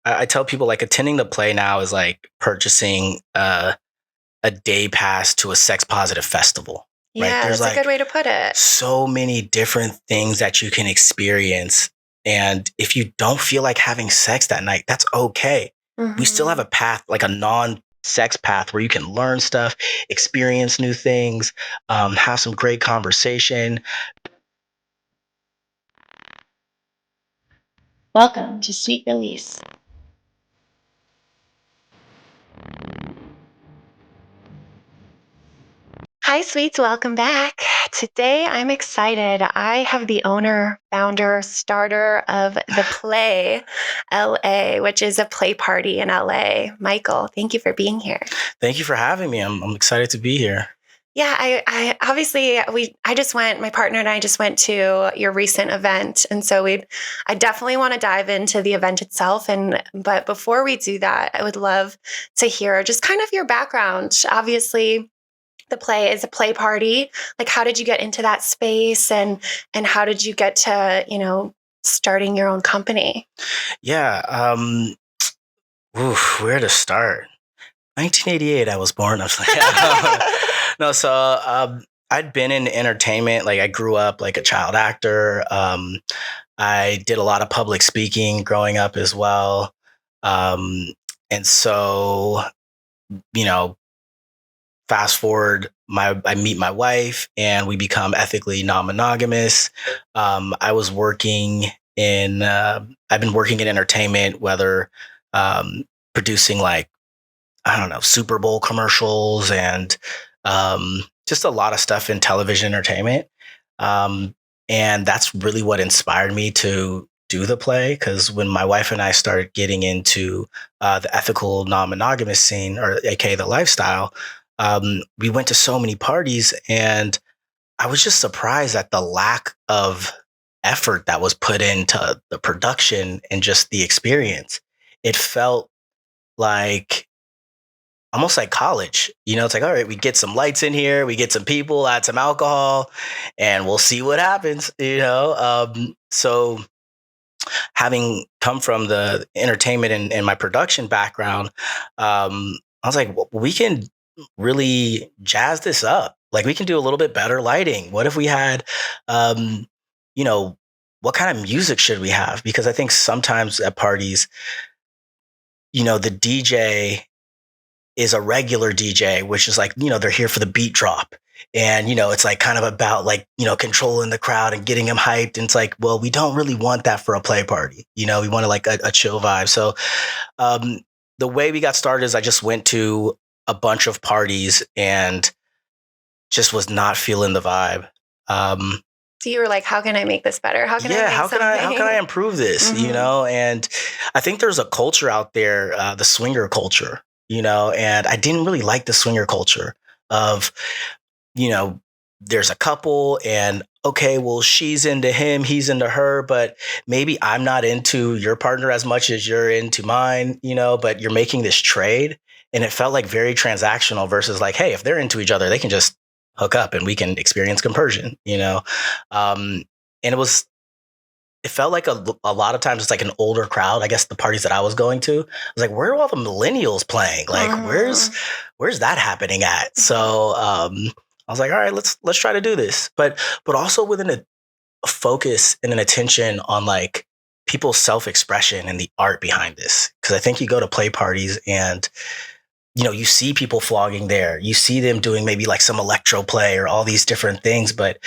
I tell people like attending the play now is like purchasing a day pass to a sex positive festival. Yeah, right? There's that's a good way to put it. So many different things that you can experience. And if you don't feel like having sex that night, that's okay. We still have a path, like a non-sex path where you can learn stuff, experience new things, have some great conversation. Welcome to Sweet Release. Hi, Sweets. Welcome back. Today, I'm excited. I have the owner, founder, starter of the Play LA, which is a play party in LA. Michael, thank you for being here. Thank you for having me. I'm excited to be here. Yeah, I obviously my partner and I just went to your recent event. And so I definitely want to dive into the event itself. But before we do that, I would love to hear just kind of your background. Obviously, the play is a play party. Like, how did you get into that space and how did you get to, starting your own company? Yeah. Where to start? 1988, I was born. I was like, no, so I'd been in entertainment. Like I grew up like a child actor. I did a lot of public speaking growing up as well. And so, fast forward, I meet my wife and we become ethically non-monogamous. I've been working in entertainment, whether producing like, I don't know, Super Bowl commercials and just a lot of stuff in television entertainment. And that's really what inspired me to do the play. Because when my wife and I started getting into the ethical non-monogamous scene, or aka the lifestyle, we went to so many parties and I was just surprised at the lack of effort that was put into the production and just the experience. It felt like almost like college. It's like, all right, we get some lights in here, we get some people, add some alcohol, and we'll see what happens, So having come from the entertainment and my production background, I was like, well, we can really jazz this up. Like we can do a little bit better lighting. What if we had, what kind of music should we have? Because I think sometimes at parties, the DJ is a regular DJ, which is like, they're here for the beat drop. And, it's like kind of about like, controlling the crowd and getting them hyped. And it's like, well, we don't really want that for a play party. We want like a chill vibe. So the way we got started is I just went to a bunch of parties and just was not feeling the vibe. So you were like, how can I make this better? How can how can I improve this? And I think there's a culture out there, the swinger culture, and I didn't really like the swinger culture of, there's a couple and okay, well, she's into him, he's into her, but maybe I'm not into your partner as much as you're into mine, but you're making this trade. And it felt like very transactional versus like, hey, if they're into each other, they can just hook up and we can experience compersion, and it felt like a lot of times it's like an older crowd. I guess the parties that I was going to, I was like, where are all the millennials playing? Like, where's that happening at? So I was like, all right, let's try to do this, but also within a focus and an attention on like people's self-expression and the art behind this. Because I think you go to play parties and you see people flogging there, you see them doing maybe like some electro play or all these different things, but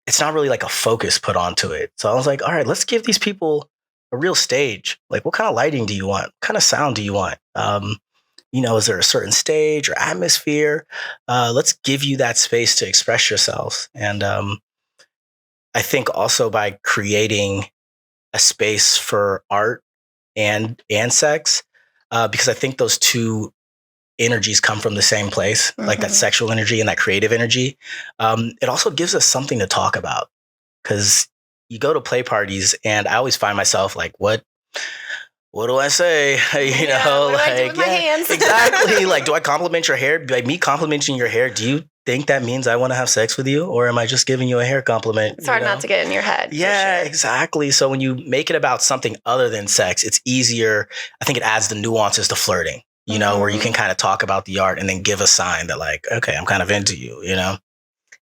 it's not really like a focus put onto it. So I was like, all right, let's give these people a real stage. Like, what kind of lighting do you want? What kind of sound do you want? Is there a certain stage or atmosphere? Let's give you that space to express yourselves. And I think also by creating a space for art and sex, because I think those two energies come from the same place, like that sexual energy and that creative energy. It also gives us something to talk about, because you go to play parties and I always find myself like, what do I say? What do I do with my hands? Exactly. Like, do I compliment your hair? Like me complimenting your hair, do you think that means I want to have sex with you, or am I just giving you a hair compliment? It's hard not to get in your head. Yeah, sure. exactly. So when you make it about something other than sex, it's easier. I think it adds the nuances to flirting, where you can kind of talk about the art and then give a sign that like, okay, I'm kind of into you,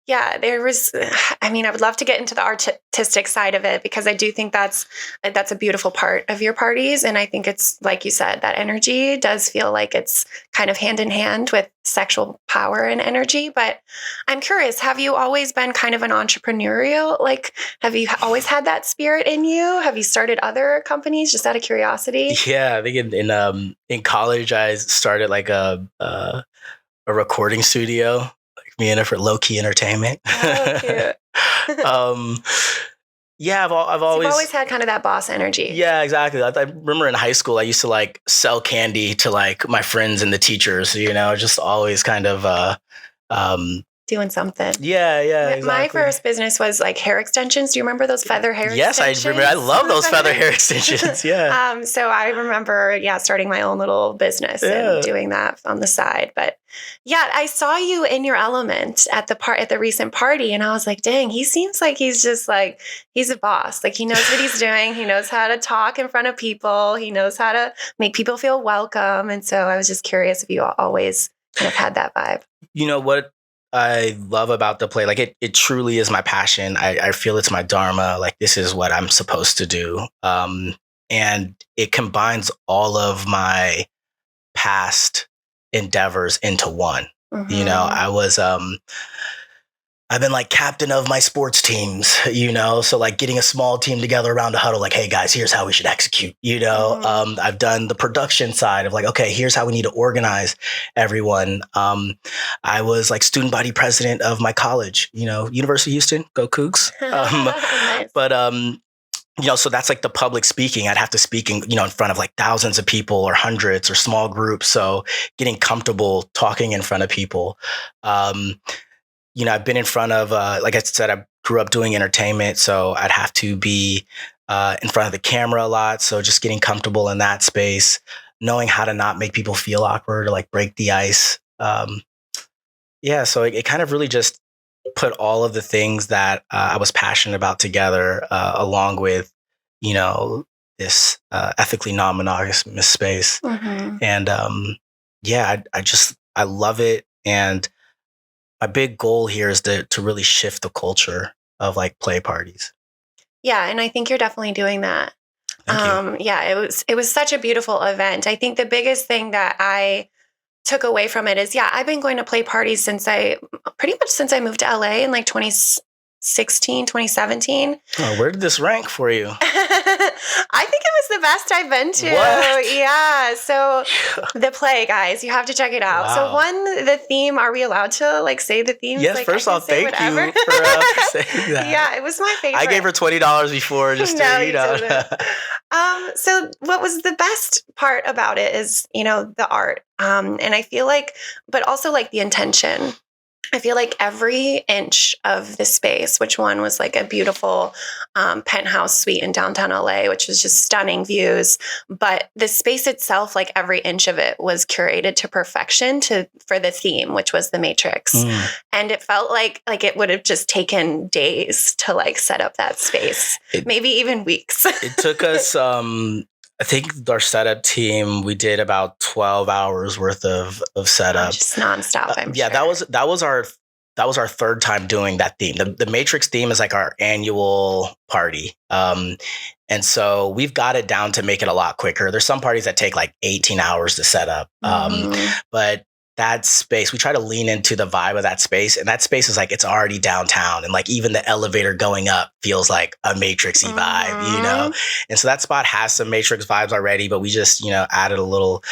Yeah, I would love to get into the artistic side of it because I do think that's a beautiful part of your parties. And I think it's, like you said, that energy does feel like it's kind of hand in hand with sexual power and energy. But I'm curious, have you always been kind of an entrepreneurial? Like, have you always had that spirit in you? Have you started other companies just out of curiosity? Yeah, I think in college, I started like a recording studio. Me and it for low key entertainment. Oh, cute. Yeah, I've So you've always had kind of that boss energy. Yeah, exactly. I remember in high school, I used to like sell candy to like my friends and the teachers. Just always kind of doing something. Yeah, exactly. My first business was like hair extensions. Do you remember those feather hair extensions? Yes, I remember. I love those feather hair extensions. Yeah. So I remember, starting my own little business and doing that on the side. But yeah, I saw you in your element at the recent party, and I was like, dang, he seems like he's just like, he's a boss. Like he knows what he's doing. He knows how to talk in front of people. He knows how to make people feel welcome. And so I was just curious if you always kind of had that vibe. You know what I love about the play? Like it truly is my passion. I feel it's my dharma. Like this is what I'm supposed to do. And it combines all of my past endeavors into one. Mm-hmm. I've been like captain of my sports teams, so like getting a small team together around a huddle, like, hey guys, here's how we should execute, Mm-hmm. I've done the production side of like, okay, here's how we need to organize everyone. I was like student body president of my college, University of Houston, go Cougs. Nice. But, so that's like the public speaking. I'd have to speak in front of like thousands of people or hundreds or small groups. So getting comfortable talking in front of people. I've been in front of, like I said, I grew up doing entertainment, so I'd have to be in front of the camera a lot. So just getting comfortable in that space, knowing how to not make people feel awkward or like break the ice. So it kind of really just put all of the things that I was passionate about together, along with, this ethically non-monogamous space. Mm-hmm. And I love it. And my big goal here is to really shift the culture of like play parties. Yeah, and I think you're definitely doing that. Thank you. Yeah, it was such a beautiful event. I think the biggest thing that I took away from it is, I've been going to play parties pretty much since I moved to LA in like 2016, 2017. Oh, where did this rank for you? I think it was the best I've been to. What? Yeah. So the play, guys, you have to check it out. Wow. So the theme, are we allowed to like say the theme? Yes, like, first off, thank you for saying that. Yeah, it was my favorite. I gave her $20 before just to, You didn't. So what was the best part about it is, the art. And I feel like, but also like the intention. I feel like every inch of the space, which one was like a beautiful penthouse suite in downtown LA, which was just stunning views. But the space itself, like every inch of it was curated to perfection for the theme, which was the Matrix. And it felt like it would have just taken days to like set up that space, maybe even weeks. It took us, I think our setup team, we did about 12 hours worth of setup. Just nonstop, I'm sure. That was our third time doing that theme. The Matrix theme is like our annual party. And so we've got it down to make it a lot quicker. There's some parties that take like 18 hours to set up. But that space, we try to lean into the vibe of that space. And that space is like, it's already downtown. And like even the elevator going up feels like a Matrix-y vibe, And so that spot has some Matrix vibes already, but we just, added a little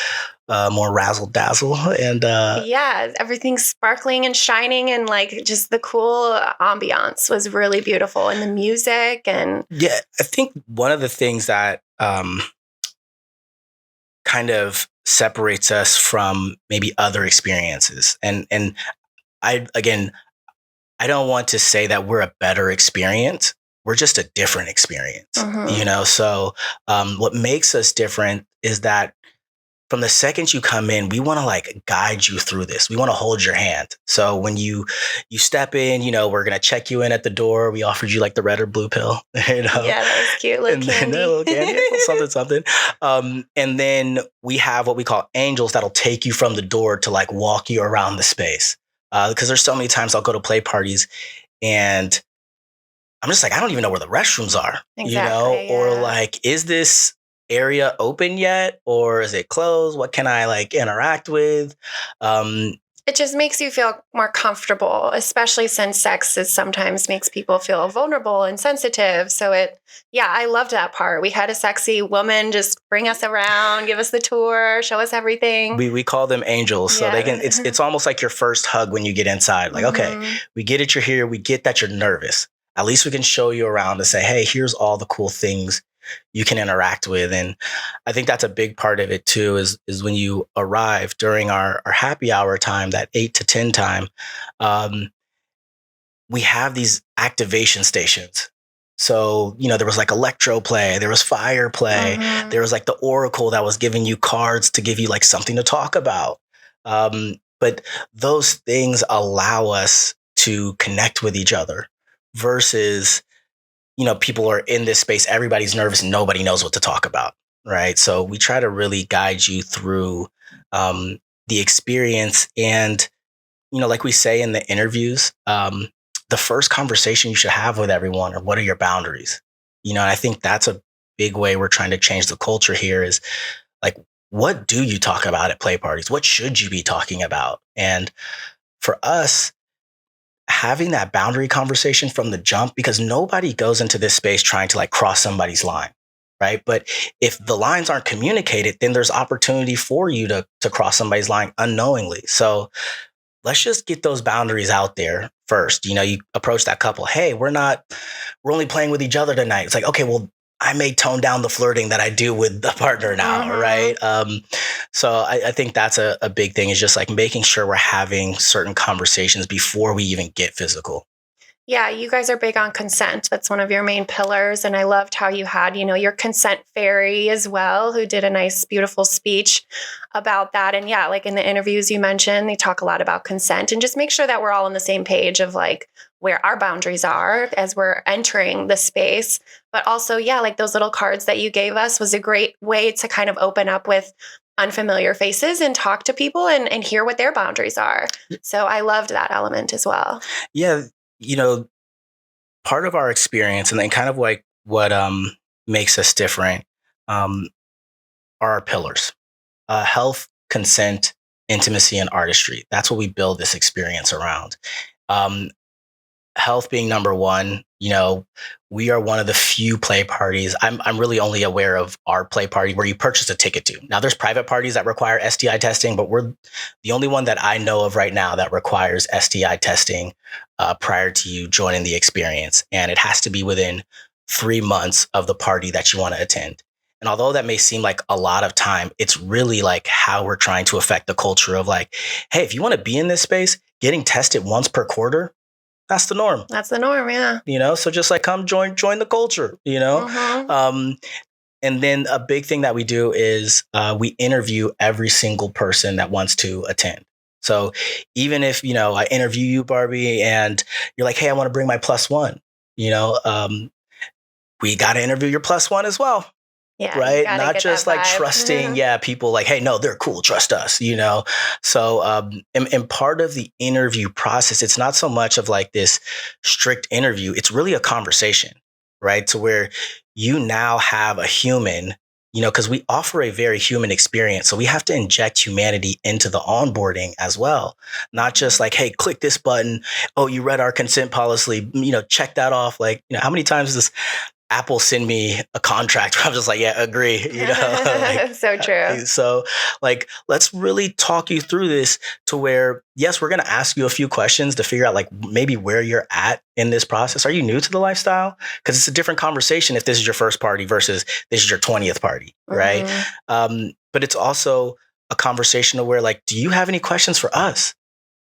more razzle dazzle. And everything's sparkling and shining, and like just the cool ambiance was really beautiful, and the music. And yeah, I think one of the things that kind of separates us from maybe other experiences, and I don't want to say that we're a better experience. We're just a different experience, So what makes us different is that from the second you come in, we want to like guide you through this. We want to hold your hand. So when you step in, we're going to check you in at the door. We offered you like the red or blue pill, Yeah, that was cute. Little and candy. then a little candy, something. And then we have what we call angels that'll take you from the door to like walk you around the space. Because there's so many times I'll go to play parties and I'm just like, I don't even know where the restrooms are, Exactly, or yeah. like, is this area open yet? Or is it closed? What can I like interact with? It just makes you feel more comfortable, especially since sex sometimes makes people feel vulnerable and sensitive. So I loved that part. We had a sexy woman just bring us around, give us the tour, show us everything. We call them angels. So they can, it's almost like your first hug when you get inside. Like, okay, we get it, you're here. We get that you're nervous. At least we can show you around and say, hey, here's all the cool things you can interact with. And I think that's a big part of it too, is when you arrive during our happy hour time, that 8 to 10 time, we have these activation stations. So, there was like electro play, there was fire play, there was like the oracle that was giving you cards to give you like something to talk about. But those things allow us to connect with each other versus people are in this space, everybody's nervous and nobody knows what to talk about, right? So we try to really guide you through the experience. And, like we say in the interviews, the first conversation you should have with everyone are, what are your boundaries? And I think that's a big way we're trying to change the culture here is like, what do you talk about at play parties? What should you be talking about? And for us, having that boundary conversation from the jump, because nobody goes into this space trying to like cross somebody's line, right? But if the lines aren't communicated, then there's opportunity for you to cross somebody's line unknowingly. So let's just get those boundaries out there first. You approach that couple, hey, we're only playing with each other tonight. It's like, okay, well, I may tone down the flirting that I do with the partner now, right? So I think that's a big thing, is just like making sure we're having certain conversations before we even get physical. Yeah, you guys are big on consent. That's one of your main pillars. And I loved how you had, your consent fairy as well, who did a nice, beautiful speech about that. And yeah, like in the interviews you mentioned, they talk a lot about consent and just make sure that we're all on the same page of like where our boundaries are as we're entering the space. But also, yeah, like those little cards that you gave us was a great way to kind of open up with unfamiliar faces and talk to people and hear what their boundaries are. So I loved that element as well. Yeah. Part of our experience and then kind of like what makes us different are our pillars: health, consent, intimacy, and artistry. That's what we build this experience around. Health being number one. We are one of the few play parties. I'm really only aware of our play party where you purchase a ticket to. Now there's private parties that require STI testing, but we're the only one that I know of right now that requires STI testing prior to you joining the experience. And it has to be within 3 months of the party that you want to attend. And although that may seem like a lot of time, it's really like how we're trying to affect the culture of like, hey, if you want to be in this space, getting tested once per quarter, that's the norm. That's the norm, yeah. So just like come join the culture, And then a big thing that we do is we interview every single person that wants to attend. So even if, I interview you, Barbie, and you're like, hey, I want to bring my plus one, we got to interview your plus one as well. Yeah, right. Not just like trusting, people like, hey, no, they're cool. Trust us, So, and part of the interview process, it's not so much of like this strict interview. It's really a conversation, right? To where you now have a human, because we offer a very human experience. So we have to inject humanity into the onboarding as well. Not just like, hey, click this button. Oh, you read our consent policy, check that off. Like, how many times does Apple send me a contract where I'm just like, yeah, agree, So true. So like, let's really talk you through this to where, yes, we're going to ask you a few questions to figure out like maybe where you're at in this process. Are you new to the lifestyle? Because it's a different conversation if this is your first party versus this is your 20th party, right? But it's also a conversation of where like, do you have any questions for us?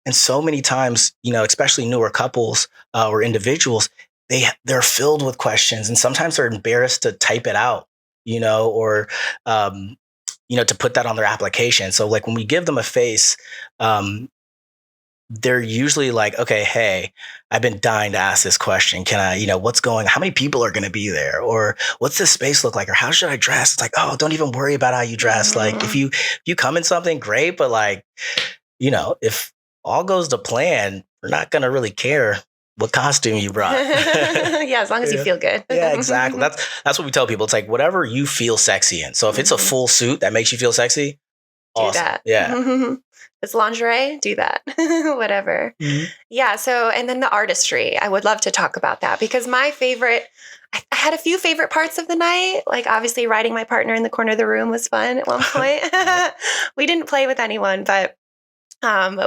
And so many times, especially newer couples or individuals, they're filled with questions, and sometimes they're embarrassed to type it out, or to put that on their application. So like when we give them a face, they're usually like, okay, hey, I've been dying to ask this question. Can I, how many people are going to be there? Or what's this space look like? Or how should I dress? It's like, oh, don't even worry about how you dress. Like if you come in something, great. But like, if all goes to plan, we're not going to really care what costume you brought. Yeah, as long as you feel good. Yeah, exactly. That's what we tell people. It's like whatever you feel sexy in. So if it's a full suit that makes you feel sexy, do awesome. that. Yeah. It's lingerie, do that. Whatever. Yeah. So, and then the artistry, I would love to talk about that because my favorite, I had a few favorite parts of the night. Like obviously riding my partner in the corner of the room was fun at one point. We didn't play with anyone, but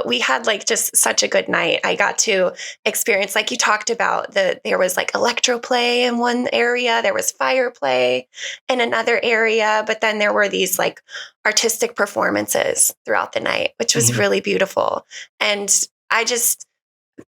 we had like just such a good night. I got to experience, like you talked about, there was like electro play in one area, there was fire play in another area, but then there were these like artistic performances throughout the night, which was really beautiful. And I just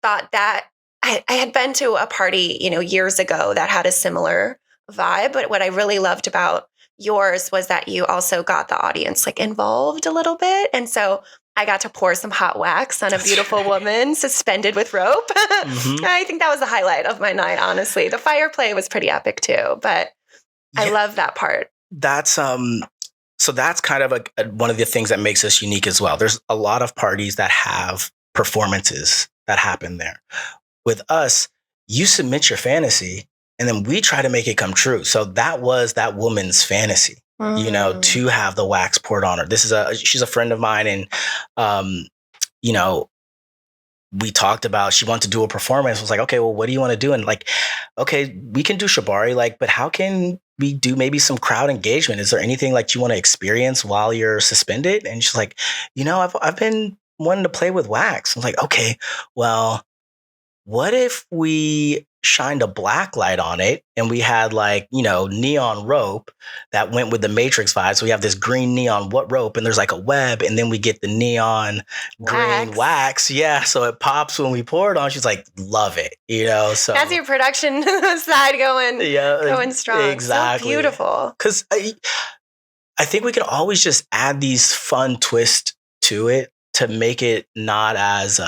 thought that I had been to a party, years ago that had a similar vibe, but what I really loved about yours was that you also got the audience like involved a little bit. And so I got to pour some hot wax on a beautiful woman suspended with rope. I think that was the highlight of my night, honestly. The fire play was pretty epic too, but I love that part. That's so that's kind of one of the things that makes us unique as well. There's a lot of parties that have performances that happen there. With us, you submit your fantasy and then we try to make it come true. So that was that woman's fantasy. To have the wax poured on her. She's a friend of mine. And, we talked about, she wanted to do a performance. I was like, okay, well, what do you want to do? And like, okay, we can do shibari, but how can we do maybe some crowd engagement? Is there anything like you want to experience while you're suspended? And she's like, I've been wanting to play with wax. I was like, okay, well, what if we shined a black light on it and we had neon rope that went with the Matrix vibe? So we have this green neon rope and there's like a web and then we get the neon green wax. Yeah. So it pops when we pour it on. She's like, love it. So that's your production side going strong. Exactly. So beautiful. Because I think we can always just add these fun twists to it to make it not as,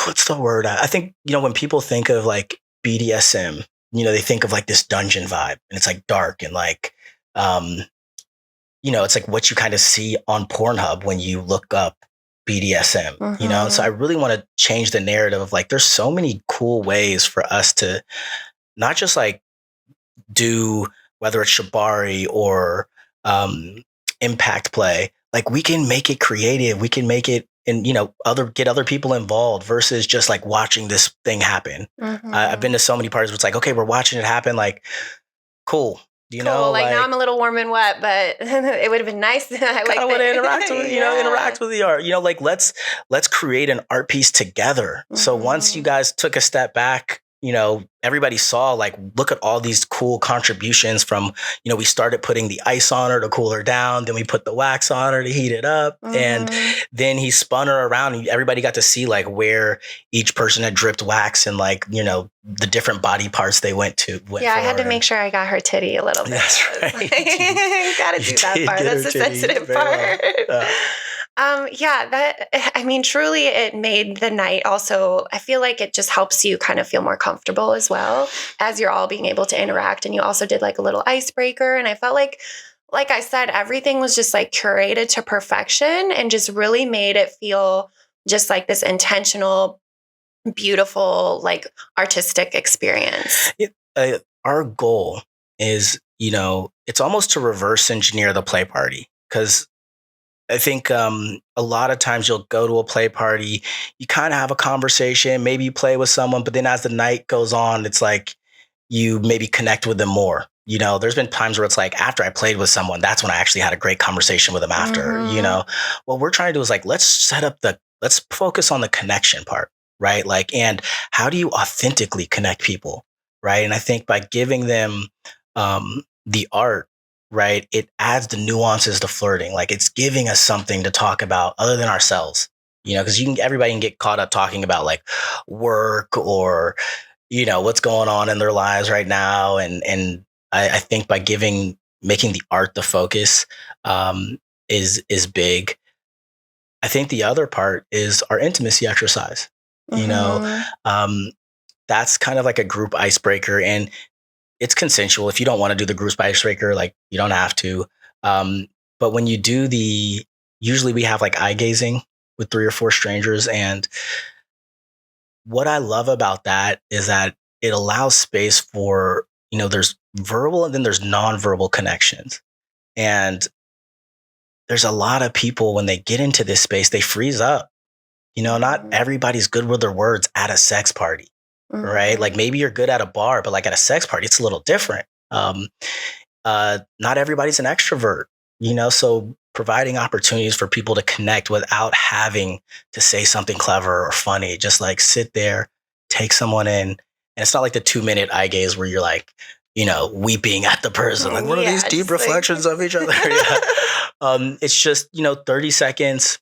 what's the word? I think, when people think of like BDSM, they think of like this dungeon vibe and it's like dark and like, it's like what you kind of see on Pornhub when you look up BDSM, So I really want to change the narrative of like, there's so many cool ways for us to not just like do, whether it's shibari or impact play, like we can make it creative. We can make it and, get other people involved versus just like watching this thing happen. I've been to so many parties where it's like, okay, we're watching it happen. Like, cool. Now I'm a little warm and wet, but it would have been nice. I want to interact with, interact with the art, let's create an art piece together. So once you guys took a step back, everybody saw like, look at all these cool contributions from, we started putting the ice on her to cool her down. Then we put the wax on her to heat it up. And then he spun her around and everybody got to see like where each person had dripped wax and like, the different body parts they went to. I had to make sure I got her titty a little bit. That's right. Got to do that part. That's the sensitive part. Truly it made the night also, I feel like it just helps you kind of feel more comfortable as well as you're all being able to interact. And you also did like a little icebreaker. And I felt like I said, everything was just like curated to perfection and just really made it feel just like this intentional, beautiful, like artistic experience. Our goal is, it's almost to reverse engineer the play party because I think a lot of times you'll go to a play party, you kind of have a conversation, maybe you play with someone, but then as the night goes on, it's like you maybe connect with them more. There's been times where it's like after I played with someone, that's when I actually had a great conversation with them after, What we're trying to do is like, let's focus on the connection part, right? Like, and how do you authentically connect people, right? And I think by giving them the art, right, it adds the nuances to flirting. Like it's giving us something to talk about other than ourselves, because everybody can get caught up talking about like work or, what's going on in their lives right now. And I think by giving making the art the focus is big. I think the other part is our intimacy exercise. You know, that's kind of like a group icebreaker, and it's consensual. If you don't want to do the group icebreaker, like you don't have to. But when you do usually we have like eye gazing with 3 or 4 strangers, and what I love about that is that it allows space for, there's verbal and then there's nonverbal connections. And there's a lot of people when they get into this space, they freeze up. Not everybody's good with their words at a sex party, right? Like maybe you're good at a bar, but like at a sex party, it's a little different. Not everybody's an extrovert, so providing opportunities for people to connect without having to say something clever or funny, just like sit there, take someone in. And it's not like the 2-minute eye gaze where you're like, weeping at the person. Like, what are these deep reflections of each other? It's just, 30 seconds.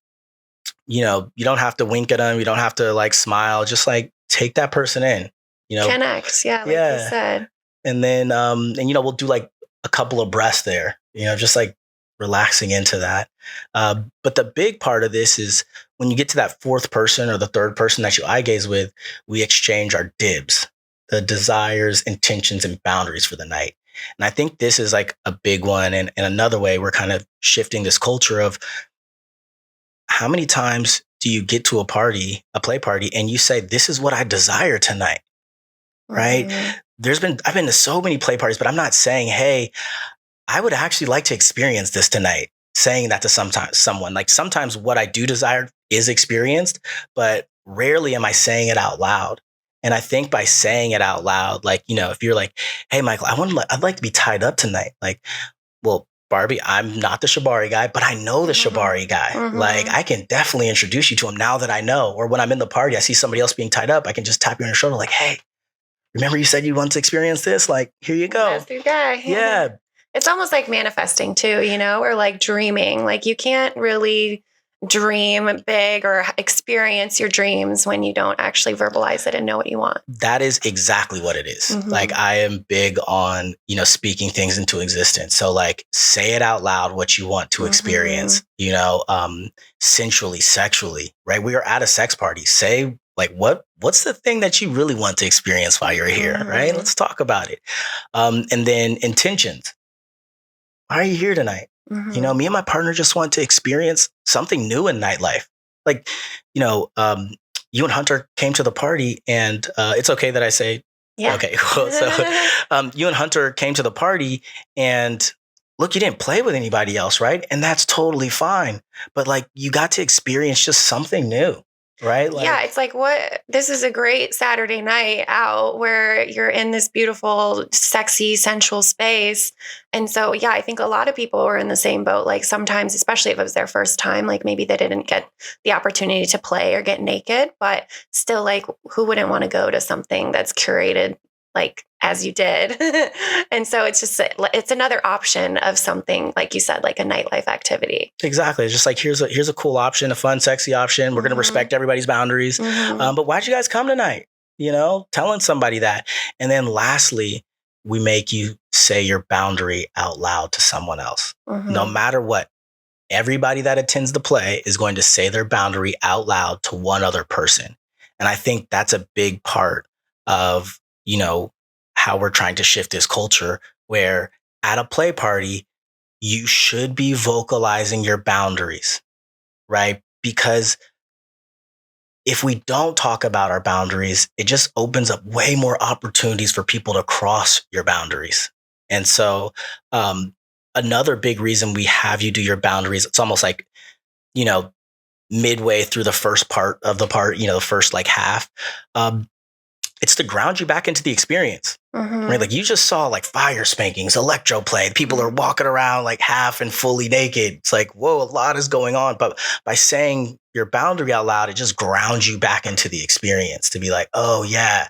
You don't have to wink at them. You don't have to like smile. Just like take that person in, Connect. Yeah. Like you said. And then, we'll do like a couple of breaths there, just like relaxing into that. But the big part of this is when you get to that 4th person or the 3rd person that you eye gaze with, we exchange our dibs, the desires, intentions, and boundaries for the night. And I think this is like a big one. And another way we're kind of shifting this culture of how many times do you get to a play party, and you say, this is what I desire tonight, right? I've been to so many play parties, but I'm not saying, hey, I would actually like to experience this tonight. Saying that to someone, like sometimes what I do desire is experienced, but rarely am I saying it out loud. And I think by saying it out loud, like, if you're like, hey, Michael, I'd like to be tied up tonight. Like, well, Barbie, I'm not the shibari guy, but I know the shibari guy. Like, I can definitely introduce you to him now that I know. Or when I'm in the party, I see somebody else being tied up, I can just tap you on your shoulder like, hey, remember you said you want to experience this? Like, here you go. That's your guy. Yeah. It's almost like manifesting too, or like dreaming. Like you can't really dream big or experience your dreams when you don't actually verbalize it and know what you want. That is exactly what it is. Like I am big on, speaking things into existence. So like say it out loud what you want to experience, sensually, sexually, right? We are at a sex party. Say like, what's the thing that you really want to experience while you're here, right? Let's talk about it. And then intentions. Why are you here tonight? Me and my partner just want to experience something new in nightlife. Like, you and Hunter came to the party, and it's okay that I say, yeah. Okay, cool. So you and Hunter came to the party, and look, you didn't play with anybody else, right? And that's totally fine. But like, you got to experience just something new. Right? Like, yeah, it's like this is a great Saturday night out where you're in this beautiful, sexy, sensual space. And so, yeah, I think a lot of people were in the same boat. Like sometimes, especially if it was their first time, like maybe they didn't get the opportunity to play or get naked, but still like who wouldn't want to go to something that's curated like as you did. And so it's another option of something, like you said, like a nightlife activity. Exactly. It's just like, here's a cool option, a fun, sexy option. We're going to respect everybody's boundaries. But why'd you guys come tonight? Telling somebody that. And then lastly, we make you say your boundary out loud to someone else. No matter what, everybody that attends the play is going to say their boundary out loud to one other person. And I think that's a big part of, how we're trying to shift this culture, where at a play party, you should be vocalizing your boundaries, right? Because if we don't talk about our boundaries, it just opens up way more opportunities for people to cross your boundaries. And so another big reason we have you do your boundaries, it's almost like, midway through the first part of the the first like half, it's to ground you back into the experience, right? Like you just saw like fire spankings, electro play. People are walking around like half and fully naked. It's like, whoa, a lot is going on. But by saying your boundary out loud, it just grounds you back into the experience to be like, oh yeah,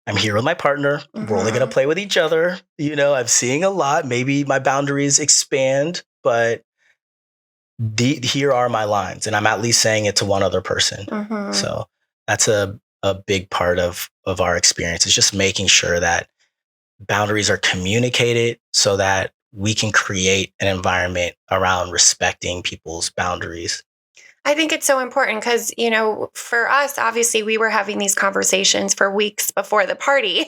I'm here with my partner. We're only going to play with each other. I'm seeing a lot. Maybe my boundaries expand, but here are my lines. And I'm at least saying it to one other person. So that's a big part of our experience, is just making sure that boundaries are communicated so that we can create an environment around respecting people's boundaries? I think it's so important because, for us, obviously, we were having these conversations for weeks before the party,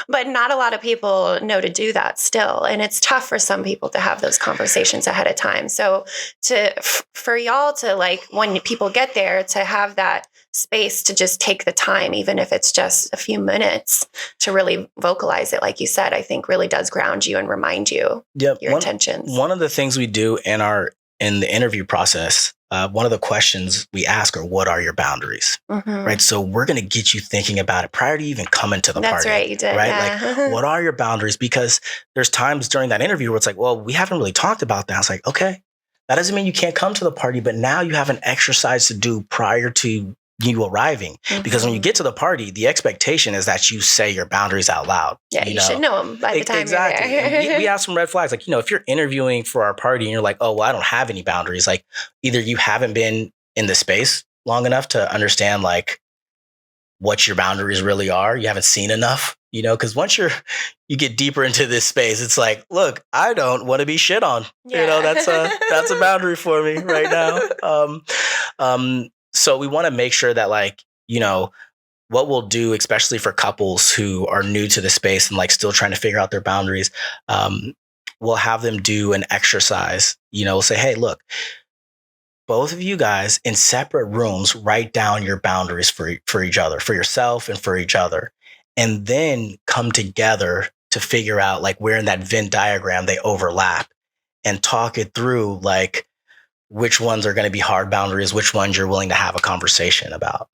but not a lot of people know to do that still. And it's tough for some people to have those conversations ahead of time. So for y'all to, like, when people get there, to have that space to just take the time, even if it's just a few minutes, to really vocalize it, like you said, I think really does ground you and remind you your intentions. One of the things we do in the interview process, one of the questions we ask are, what are your boundaries? Right. So we're going to get you thinking about it prior to even coming to the party. That's right. You did. Right. Yeah. Like, what are your boundaries? Because there's times during that interview where it's like, well, we haven't really talked about that. It's like, okay, that doesn't mean you can't come to the party, but now you have an exercise to do prior to you arriving. Because when you get to the party, the expectation is that you say your boundaries out loud. Yeah, you should know them by the time you're there. we have some red flags. Like, if you're interviewing for our party and you're like, oh, well, I don't have any boundaries. Like, either you haven't been in the space long enough to understand, like, what your boundaries really are. You haven't seen enough, because once you get deeper into this space, it's like, look, I don't want to be shit on. Yeah. That's a boundary for me right now. So we want to make sure that, like, what we'll do, especially for couples who are new to the space and, like, still trying to figure out their boundaries, we'll have them do an exercise. We'll say, hey, look, both of you guys in separate rooms, write down your boundaries for each other, for yourself and for each other, and then come together to figure out, like, where in that Venn diagram they overlap, and talk it through, like, which ones are going to be hard boundaries, which ones you're willing to have a conversation about.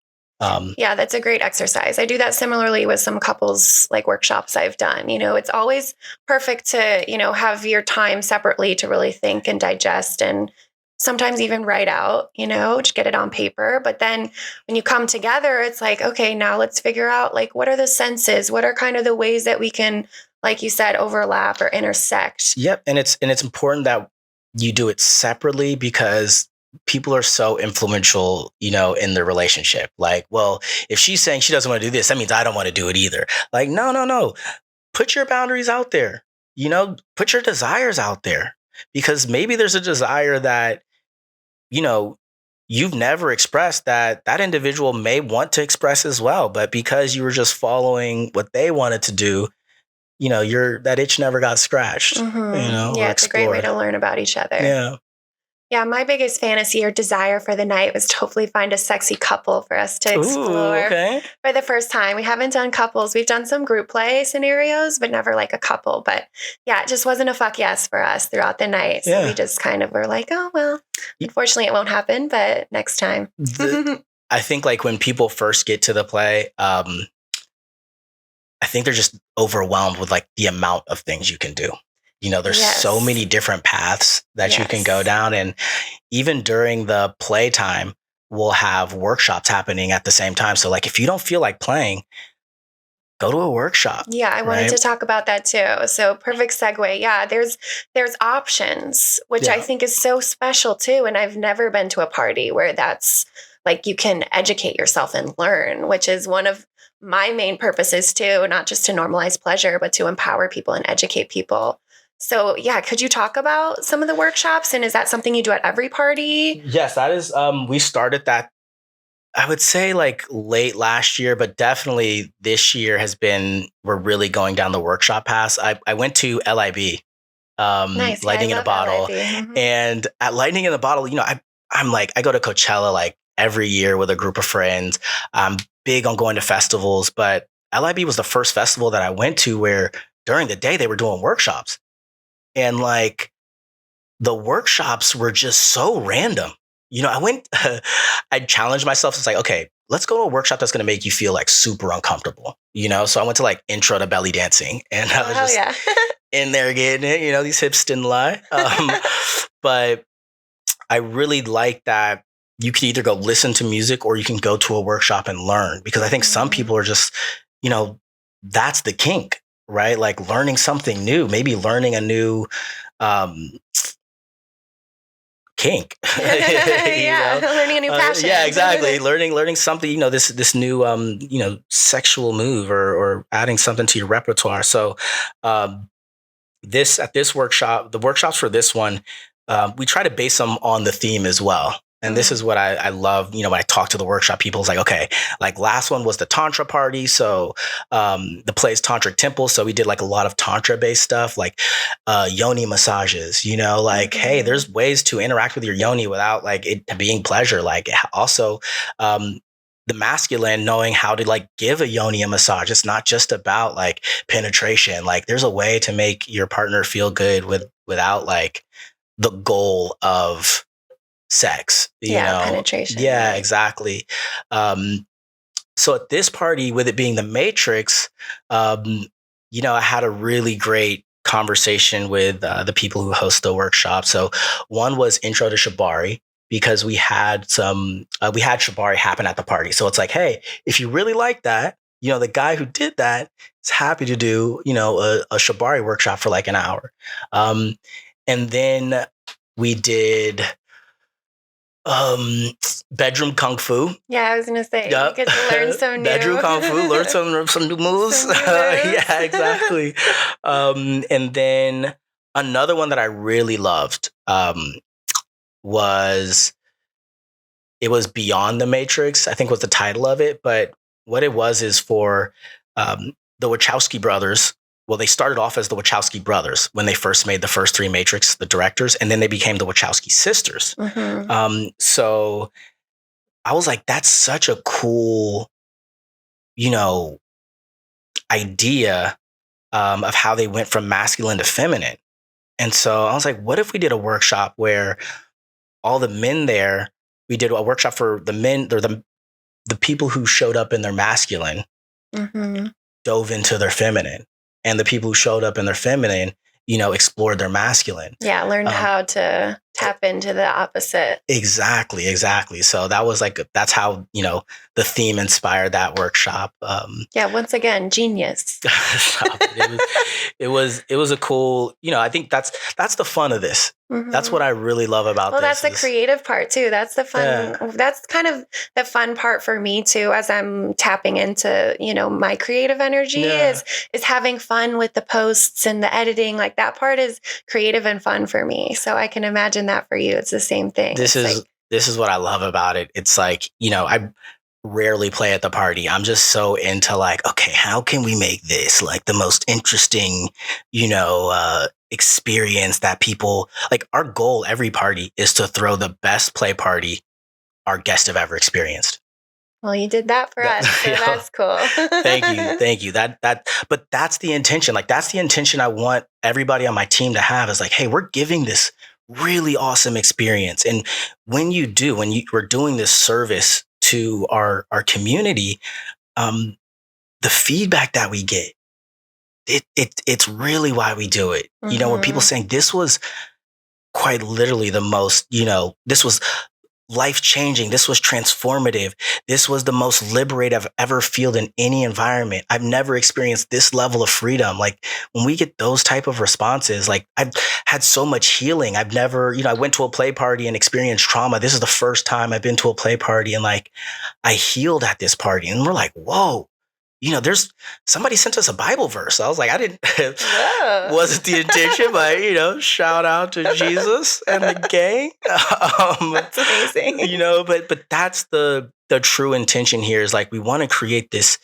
Yeah, that's a great exercise. I do that similarly with some couples, like, workshops I've done. It's always perfect to, have your time separately to really think and digest, and sometimes even write out, just get it on paper. But then when you come together, it's like, okay, now let's figure out, like, what are the senses? What are kind of the ways that we can, like you said, overlap or intersect? Yep. And it's important that you do it separately, because people are so influential, in their relationship. Like, well, if she's saying she doesn't want to do this, that means I don't want to do it either. Like, no. Put your boundaries out there, put your desires out there, because maybe there's a desire that, you've never expressed that individual may want to express as well. But because you were just following what they wanted to do, that itch never got scratched. Yeah, it's a great way to learn about each other. Yeah, my biggest fantasy or desire for the night was to hopefully find a sexy couple for us to explore for the first time. We haven't done couples. We've done some group play scenarios, but never like a couple. But yeah, it just wasn't a fuck yes for us throughout the night. So we just kind of were like, oh, well, unfortunately it won't happen, but next time. I think, like, when people first get to the play, I think they're just overwhelmed with, like, the amount of things you can do. There's so many different paths that you can go down. And even during the playtime, we'll have workshops happening at the same time. So, like, if you don't feel like playing, go to a workshop. Yeah, I wanted to talk about that too. So perfect segue. Yeah, there's options, which I think is so special too. And I've never been to a party where that's, like, you can educate yourself and learn, which is one of my main purposes too, not just to normalize pleasure, but to empower people and educate people. So yeah, could you talk about some of the workshops? And is that something you do at every party? Yes, that is. We started that, I would say, like, late last year, but definitely this year we're really going down the workshop path. I went to LIB, Nice. Lightning in a Bottle. LIB. And at Lightning in a Bottle, I'm like, I go to Coachella like every year with a group of friends. I'm big on going to festivals, but LIB was the first festival that I went to where during the day they were doing workshops. And, like, the workshops were just so random. I challenged myself. It's like, okay, let's go to a workshop that's going to make you feel, like, super uncomfortable, So I went to, like, intro to belly dancing, and I was just in there getting it, these hips didn't lie. But I really like that you can either go listen to music or you can go to a workshop and learn, because I think some people are just, that's the kink. Right? Like, learning something new, maybe learning a new kink. Learning a new passion. Yeah, exactly. learning something, this new, sexual move, or adding something to your repertoire. So this workshop, the workshops for this one, we try to base them on the theme as well. And this is what I love, when I talk to the workshop people, it's like, okay, like last one was the Tantra party. So the place Tantric Temple. So we did like a lot of Tantra based stuff, like yoni massages, like, hey, there's ways to interact with your yoni without like it being pleasure. Like also, the masculine knowing how to like give a yoni a massage. It's not just about like penetration. Like there's a way to make your partner feel good without like the goal of sex, penetration. Yeah, exactly. So at this party, with it being the Matrix, I had a really great conversation with the people who host the workshop. So one was Intro to Shibari, because we had Shibari happen at the party. So it's like, hey, if you really like that, the guy who did that is happy to do, a Shibari workshop for like an hour. And then we did bedroom kung fu. Yeah, I was gonna say, you get to learn some new bedroom kung fu, learn some new moves. Yeah, exactly. And then another one that I really loved was Beyond the Matrix, I think was the title of it. But what it was is for the Wachowski brothers. Well, they started off as the Wachowski brothers when they first made the first three Matrix, the directors, and then they became the Wachowski sisters. So I was like, that's such a cool, idea of how they went from masculine to feminine. And so I was like, what if we did a workshop where all the men there, we did a workshop for the men, or the people who showed up in their masculine dove into their feminine. And the people who showed up in their feminine, explored their masculine. Yeah, learned how to tap into the opposite. Exactly. So that was like, that's how, the theme inspired that workshop. Yeah, once again, genius. It was a cool, I think that's the fun of this. That's what I really love about this. Well, that's the creative part too. That's the fun. Yeah. That's kind of the fun part for me too, as I'm tapping into, my creative energy is having fun with the posts and the editing. Like that part is creative and fun for me. So I can imagine that for you. It's the same thing. This is what I love about it. It's like, I rarely play at the party. I'm just so into like, okay, how can we make this like the most interesting, experience that people like. Our goal every party is to throw the best play party our guests have ever experienced. Well, you did that for us, so that's cool. Thank you. But that's the intention. Like that's the intention I want everybody on my team to have, is like, hey, we're giving this really awesome experience. And when we're doing this service to our community, the feedback that we get, it's really why we do it. When people saying this was quite literally the most, this was life-changing, this was transformative, this was the most liberated I've ever felt in any environment. I've never experienced this level of freedom. Like when we get those type of responses, like I've had so much healing. I've never, I went to a play party and experienced trauma. This is the first time I've been to a play party and like I healed at this party. And we're like, whoa, there's somebody sent us a Bible verse. I was like, I didn't, wasn't the intention, but, shout out to Jesus and the gang. That's amazing. But that's the true intention here, is like, we want to create this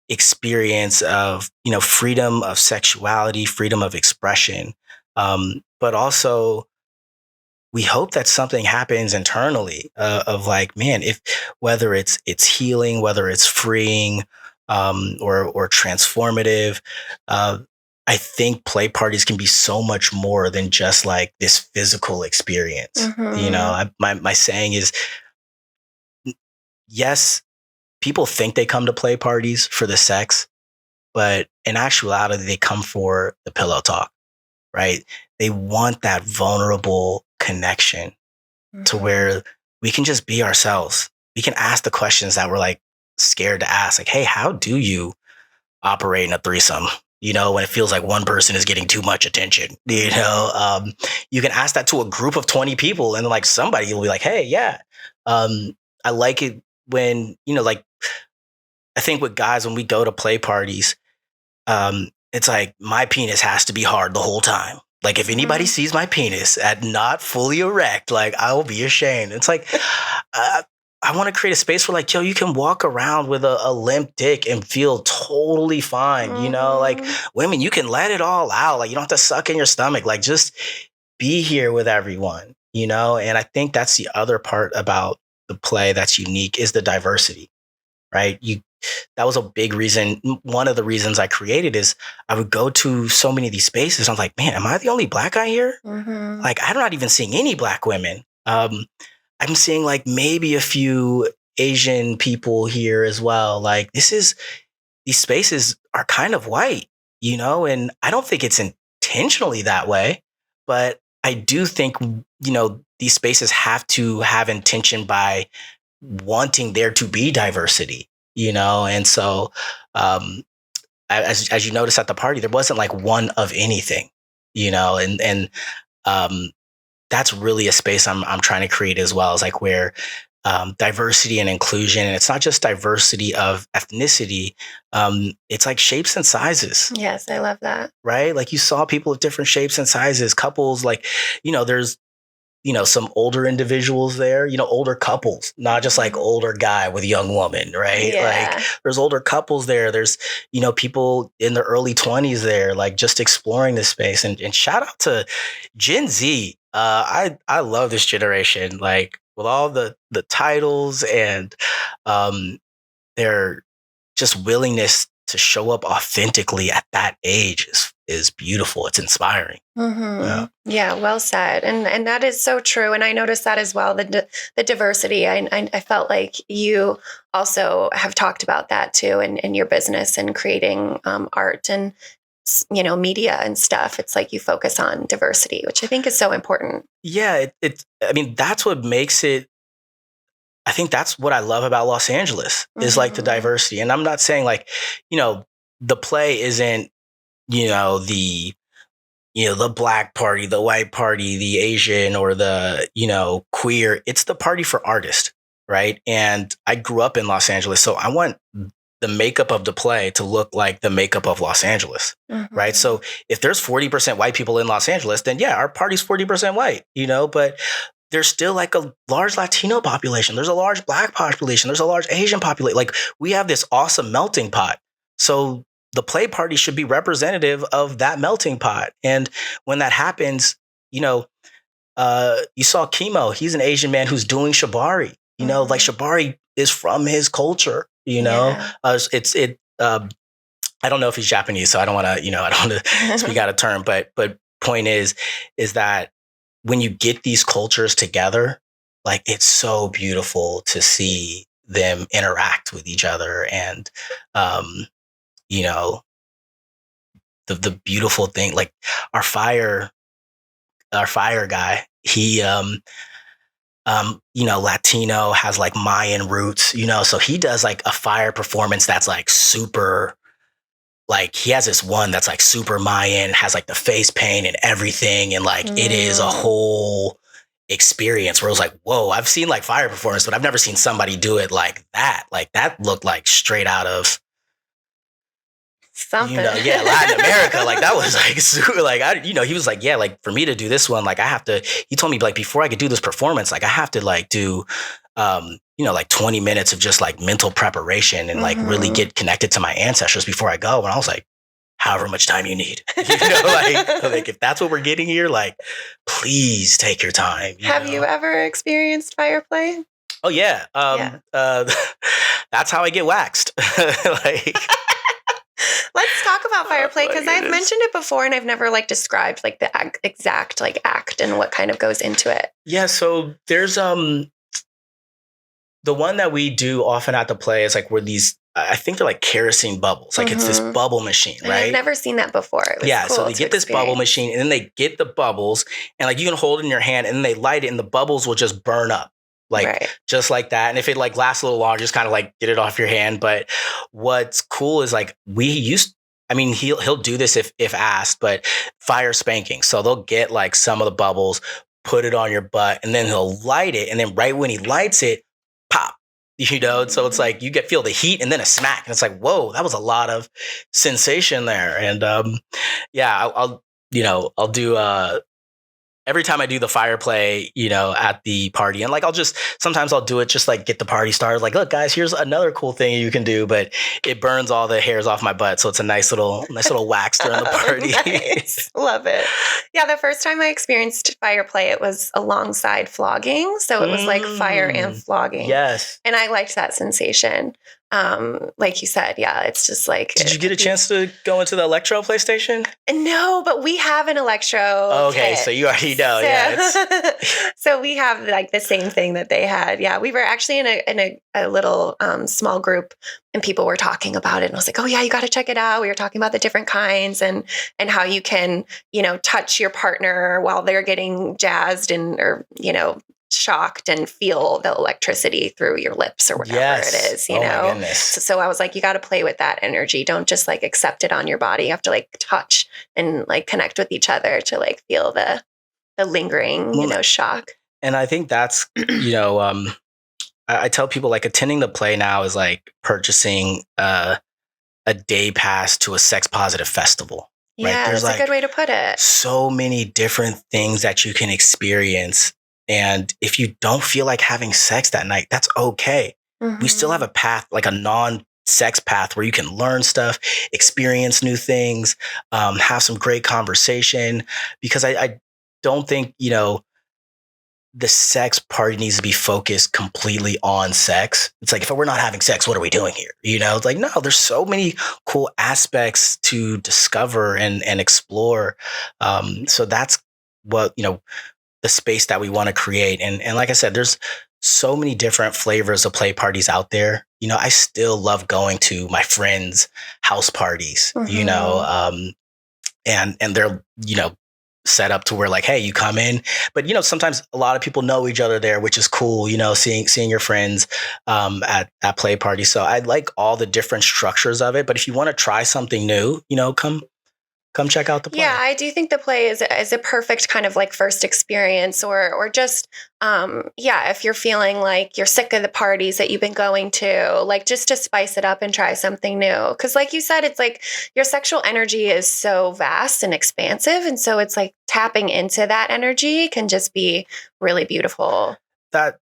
experience of, freedom of sexuality, freedom of expression. But also we hope that something happens internally of like, man, whether it's healing, whether it's freeing, or transformative. I think play parties can be so much more than just like this physical experience. My saying is, yes, people think they come to play parties for the sex, but in actuality, they come for the pillow talk, right? They want that vulnerable connection to where we can just be ourselves. We can ask the questions that we're like scared to ask, like, hey, how do you operate in a threesome? When it feels like one person is getting too much attention, you can ask that to a group of 20 people and like somebody will be like, hey, yeah. I like it when, like, I think with guys, when we go to play parties, it's like my penis has to be hard the whole time. Like if anybody sees my penis at not fully erect, like I will be ashamed. It's like I want to create a space where like, yo, you can walk around with a limp dick and feel totally fine. You know, like women, you can let it all out. Like you don't have to suck in your stomach. Like just be here with everyone, you know? And I think that's the other part about the play that's unique is the diversity, right? That was a big reason. One of the reasons I created is I would go to so many of these spaces. I'm like, man, am I the only Black guy here? Like, I'm not even seeing any Black women. I'm seeing like maybe a few Asian people here as well. Like, these spaces are kind of white, you know, and I don't think it's intentionally that way, but I do think, you know, these spaces have to have intention by wanting there to be diversity. You know, and so as you notice at the party, there wasn't like one of anything, you know, and that's really a space I'm trying to create as well, is like where diversity and inclusion, and it's not just diversity of ethnicity, it's like shapes and sizes. Yes, I love that. Right, like you saw people of different shapes and sizes, couples, like, you know, there's, you know, some older individuals there, you know, older couples, not just like older guy with young woman, right? Yeah. Like there's older couples there. There's, you know, people in their early 20s there, like just exploring this space. And shout out to Gen Z. I love this generation, like with all the titles and their just willingness to show up authentically at that age is beautiful. It's inspiring. Yeah, well said. And that is so true. And I noticed that as well, the diversity. I felt like you also have talked about that too in your business and creating art and, you know, media and stuff. It's like you focus on diversity, which I think is so important. Yeah, I mean, that's what makes it. I think that's what I love about Los Angeles is like the diversity. And I'm not saying like, you know, the play isn't, you know, the Black party, the white party, the Asian or the, you know, queer. It's the party for artists, right? And I grew up in Los Angeles, so I want the makeup of the play to look like the makeup of Los Angeles, right? So if there's 40% white people in Los Angeles, then yeah, our party's 40% white, you know, but there's still like a large Latino population. There's a large Black population. There's a large Asian population. Like we have this awesome melting pot. So the play party should be representative of that melting pot. And when that happens, you know, you saw Chemo. He's an Asian man who's doing shibari. You know, like shibari is from his culture. You know, I don't know if he's Japanese, so I don't want to, you know, I don't want to speak out of turn. But point is that when you get these cultures together, like it's so beautiful to see them interact with each other. And, you know, the beautiful thing, like our fire guy, he, you know, Latino, has like Mayan roots, you know, so he does like a fire performance that's like super, like he has this one that's like super Mayan, has like the face paint and everything. And like, it is a whole experience where it was like, whoa, I've seen like fire performance, but I've never seen somebody do it like that. Like that looked like straight out of something, you know, yeah, Latin America. Like that was like super, like, you know, he was like, yeah, like for me to do this one, like I have to, he told me like, before I could do this performance, like I have to like do, you know, like 20 minutes of just like mental preparation and like really get connected to my ancestors before I go. And I was like, however much time you need, you know, like if that's what we're getting here, like, please take your time. Have you ever experienced fire play? Oh yeah. That's how I get waxed. Like, let's talk about fire play, because I've mentioned it before and I've never like described like the exact like act and what kind of goes into it. Yeah. So there's, the one that we do often at the play is like where these, I think they're like kerosene bubbles. Like it's this bubble machine, right? I've never seen that before. Yeah. Cool, so they get this bubble machine and then they get the bubbles and like you can hold it in your hand and then they light it and the bubbles will just burn up. Like just like that. And if it like lasts a little longer, just kind of like get it off your hand. But what's cool is like he'll do this if asked, but fire spanking. So they'll get like some of the bubbles, put it on your butt, and then he'll light it. And then right when he lights it, pop, So it's like you feel the heat and then a smack, and it's like, whoa, that was a lot of sensation there. And I'll do every time I do the fire play, at the party, and like sometimes I'll do it just like get the party started. Like, look, guys, here's another cool thing you can do, but it burns all the hairs off my butt, so it's a nice little wax during the party. Nice. Love it. Yeah, the first time I experienced fire play, it was alongside flogging, so it was like fire and flogging. Yes, and I liked that sensation. Like you said, yeah, it's just like. Did you get a chance to go into the Electro PlayStation? No, but we have an Electro. Okay, kit. So you already know, yeah. So we have like the same thing that they had. Yeah, we were actually in a little small group, and people were talking about it, and I was like, oh yeah, you got to check it out. We were talking about the different kinds and how you can touch your partner while they're getting jazzed or shocked and feel the electricity through your lips or whatever it is, My goodness. So I was like, you got to play with that energy. Don't just like accept it on your body. You have to like touch and like connect with each other to like feel the lingering, shock. And I think that's, I tell people like attending the play now is like purchasing a day pass to a sex positive festival. Yeah, right? There's that's like a good way to put it. So many different things that you can experience. And if you don't feel like having sex that night, that's okay. Mm-hmm. We still have a path, like a non-sex path where you can learn stuff, experience new things, have some great conversation. Because I don't think, the sex party needs to be focused completely on sex. It's like, if we're not having sex, what are we doing here? It's like, no, there's so many cool aspects to discover and explore. So that's what, the space that we want to create. And like I said, there's so many different flavors of play parties out there. I still love going to my friends' house parties, mm-hmm. And they're, set up to where like, hey, you come in, but sometimes a lot of people know each other there, which is cool, seeing your friends at play parties. So I like all the different structures of it. But if you want to try something new, come check out the play. Yeah, I do think the play is a perfect kind of like first experience or just, if you're feeling like you're sick of the parties that you've been going to, like just to spice it up and try something new. Because like you said, it's like your sexual energy is so vast and expansive. And so it's like tapping into that energy can just be really beautiful.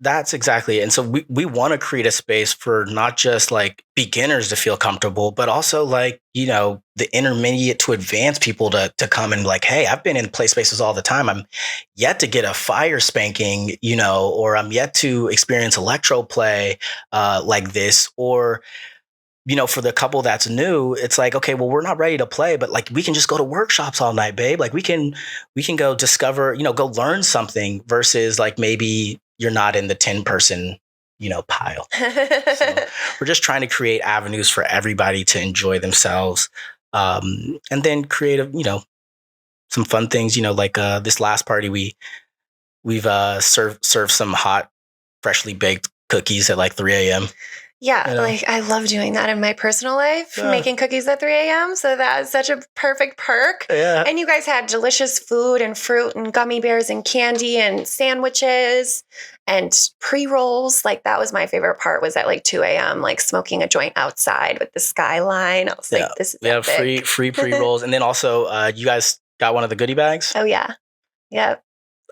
That's exactly it. And so we want to create a space for not just like beginners to feel comfortable, but also like, the intermediate to advanced people to come and like, hey, I've been in play spaces all the time. I'm yet to get a fire spanking, or I'm yet to experience electro play like this. Or, for the couple that's new, it's like, okay, well, we're not ready to play, but like we can just go to workshops all night, babe. Like we can go discover, go learn something versus like maybe you're not in the 10-person, pile. So we're just trying to create avenues for everybody to enjoy themselves. And then create, some fun things, like this last party, we've served some hot, freshly baked cookies at like 3 a.m. Yeah, like I love doing that in my personal life, making cookies at 3 a.m. So that is such a perfect perk. Yeah. And you guys had delicious food and fruit and gummy bears and candy and sandwiches and pre-rolls. Like that was my favorite part, was at like 2 a.m., like smoking a joint outside with the skyline. I was like, this is epic. We have free pre-rolls. And then also you guys got one of the goodie bags? Oh, yeah. Yep.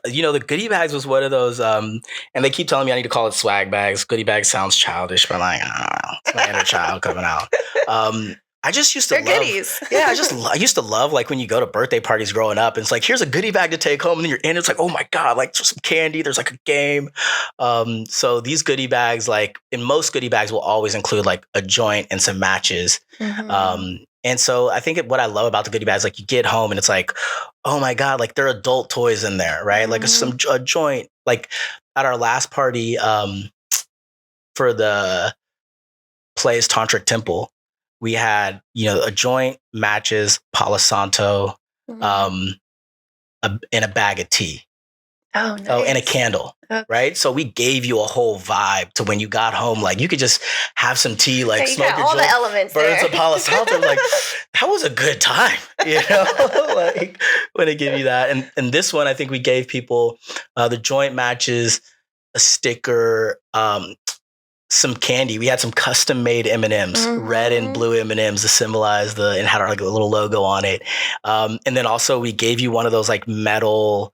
The goodie bags was one of those, and they keep telling me I need to call it swag bags. Goodie bag sounds childish, but like, I don't know. It's my inner child coming out. I just used to love goodies. Yeah, I used to love like when you go to birthday parties growing up, and it's like, here's a goodie bag to take home, and then you're in, it's like, oh my God, like there's some candy, there's like a game. So these goodie bags, like in most goodie bags will always include like a joint and some matches. Mm-hmm. And so I think what I love about the goodie bags, like you get home and it's like, oh my God, like there are adult toys in there, right? Mm-hmm. Like a joint, like at our last party for the Play's Tantric Temple, we had, a joint, matches, Palo Santo, mm-hmm. And a bag of tea. Oh, nice. Oh, and a candle, right? So we gave you a whole vibe to when you got home. Like you could just have some tea, like smoke all the elements, burn some Palo Santo. Like that was a good time, like when they give you that. And this one, I think we gave people the joint matches, a sticker, some candy. We had some custom made M&Ms, red and blue M&Ms to symbolize and had like a little logo on it. And then also we gave you one of those like metal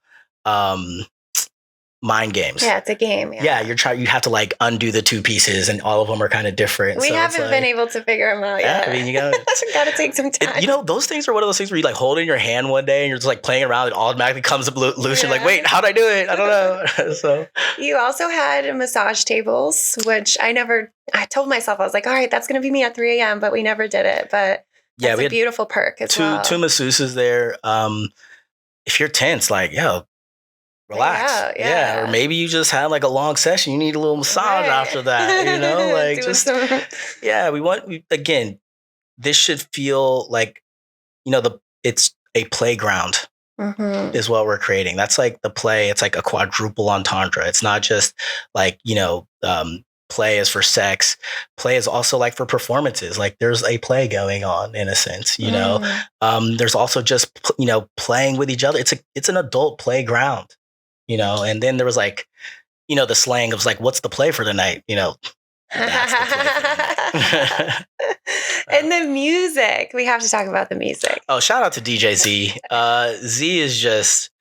mind games. Yeah, it's a game. Yeah, you have to like undo the two pieces, and all of them are kind of different. We haven't been able to figure them out yet. I mean, you gotta take some time. Those things are one of those things where you like hold it in your hand one day and you're just like playing around, it automatically comes up loose. You're like, wait, how'd I do it? I don't know. So you also had massage tables, which I told myself, I was like, all right, that's gonna be me at 3 a.m., but we never did it. But that's a beautiful perk as well. Two masseuses there. If you're tense, like, relax. Yeah. Or maybe you just had like a long session. You need a little massage after that, like just, again, this should feel like, it's a playground is what we're creating. That's like the play. It's like a quadruple entendre. It's not just like, play is for sex. Play is also like for performances. Like there's a play going on in a sense, there's also just, playing with each other. It's an adult playground. And then there was like, the slang of like, what's the play for tonight? That's the play. And the music. We have to talk about the music. Oh, shout out to DJ Z. Z is just,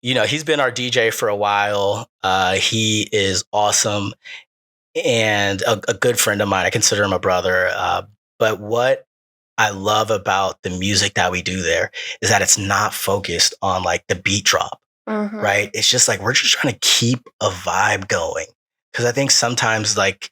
he's been our DJ for a while. He is awesome and a good friend of mine. I consider him a brother. But what I love about the music that we do there is that it's not focused on like the beat drop. Right. It's just like, we're just trying to keep a vibe going. Cause I think sometimes like,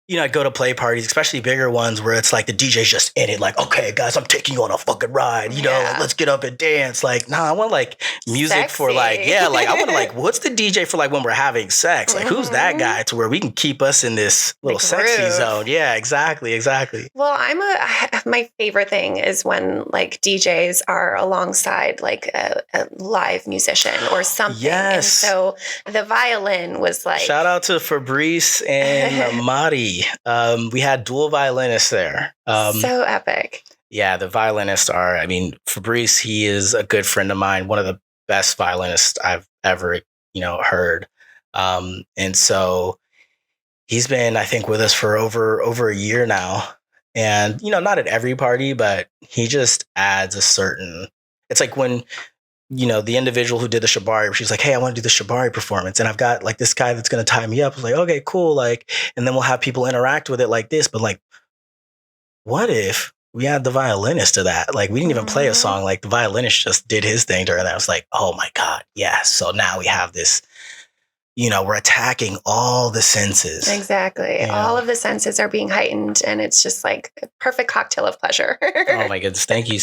I go to play parties, especially bigger ones where it's like the DJ's just in it. Like, okay, guys, I'm taking you on a fucking ride. Like, let's get up and dance. Like, nah, I want like music for like, I want to like, what's the DJ for like when we're having sex? Like, who's that guy to where we can keep us in this little sexy zone? Yeah, exactly. Well, my favorite thing is when like DJs are alongside like a live musician or something. Yes. And so the violin was like. Shout out to Fabrice and Mari. We had dual violinists there. So epic. Yeah, the violinists are, Fabrice, he is a good friend of mine, one of the best violinists I've ever, heard. And so he's been, I think, with us for over a year now. And, not at every party, but he just adds it's like when, the individual who did the shibari, she's like, hey, I want to do the shibari performance. And I've got like this guy that's going to tie me up. I was like, okay, cool. Like, and then we'll have people interact with it like this. But like, what if we had the violinist to that? Like, we didn't even play a song. Like the violinist just did his thing during that. I was like, oh my God. Yeah. So now we have this, we're attacking all the senses. Exactly. All of the senses are being heightened, and it's just like a perfect cocktail of pleasure. Oh my goodness. Thank you.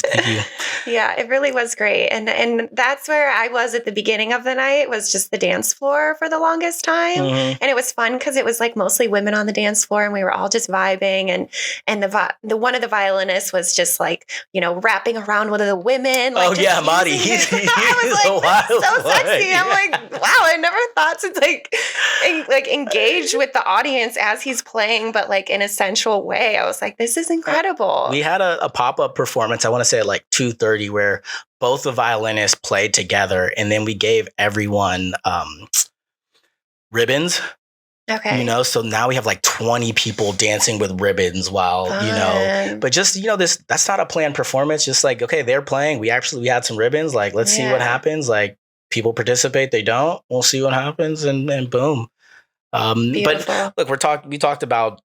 Yeah, it really was great. And that's where I was at the beginning of the night, was just the dance floor for the longest time. And it was fun because it was like mostly women on the dance floor, and we were all just vibing. And the one of the violinists was just like, wrapping around one of the women. Like, Marty. He's I was like, so sexy. Yeah. I'm like, wow, I never thought to like engage with the audience as he's playing, but like in a sensual way. I was like, this is incredible. We had a pop-up performance, I want to say at like 2:30, where both the violinists played together, and then we gave everyone ribbons. Okay. So now we have like 20 people dancing with ribbons while, but just, that's not a planned performance. Just like, okay, they're playing. We had some ribbons. Like, let's see what happens. Like, people participate, they don't. We'll see what happens, and boom. But look, we talked about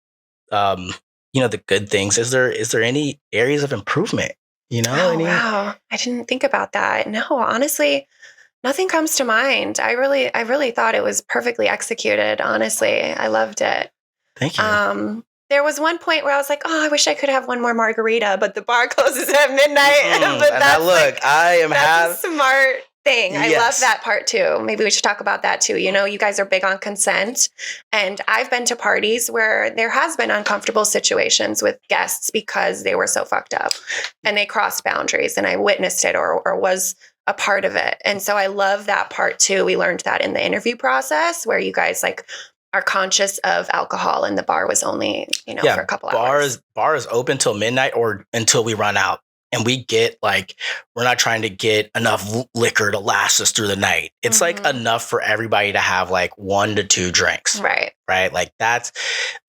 the good things. Is there any areas of improvement? Wow, I didn't think about that. No, honestly, nothing comes to mind. I really thought it was perfectly executed. Honestly, I loved it. Thank you. There was one point where I was like, oh, I wish I could have one more margarita, but the bar closes at midnight. But that's a smart thing. I love that part too. Maybe we should talk about that too. You guys are big on consent, and I've been to parties where there has been uncomfortable situations with guests because they were so fucked up and they crossed boundaries, and I witnessed it or was a part of it. And so I love that part too. We learned that in the interview process, where you guys like are conscious of alcohol, and the bar was only, for a couple hours. Bar is open till midnight or until we run out. And we get like, we're not trying to get enough liquor to last us through the night. It's like enough for everybody to have like 1 to 2 drinks. Right. Right. Like that's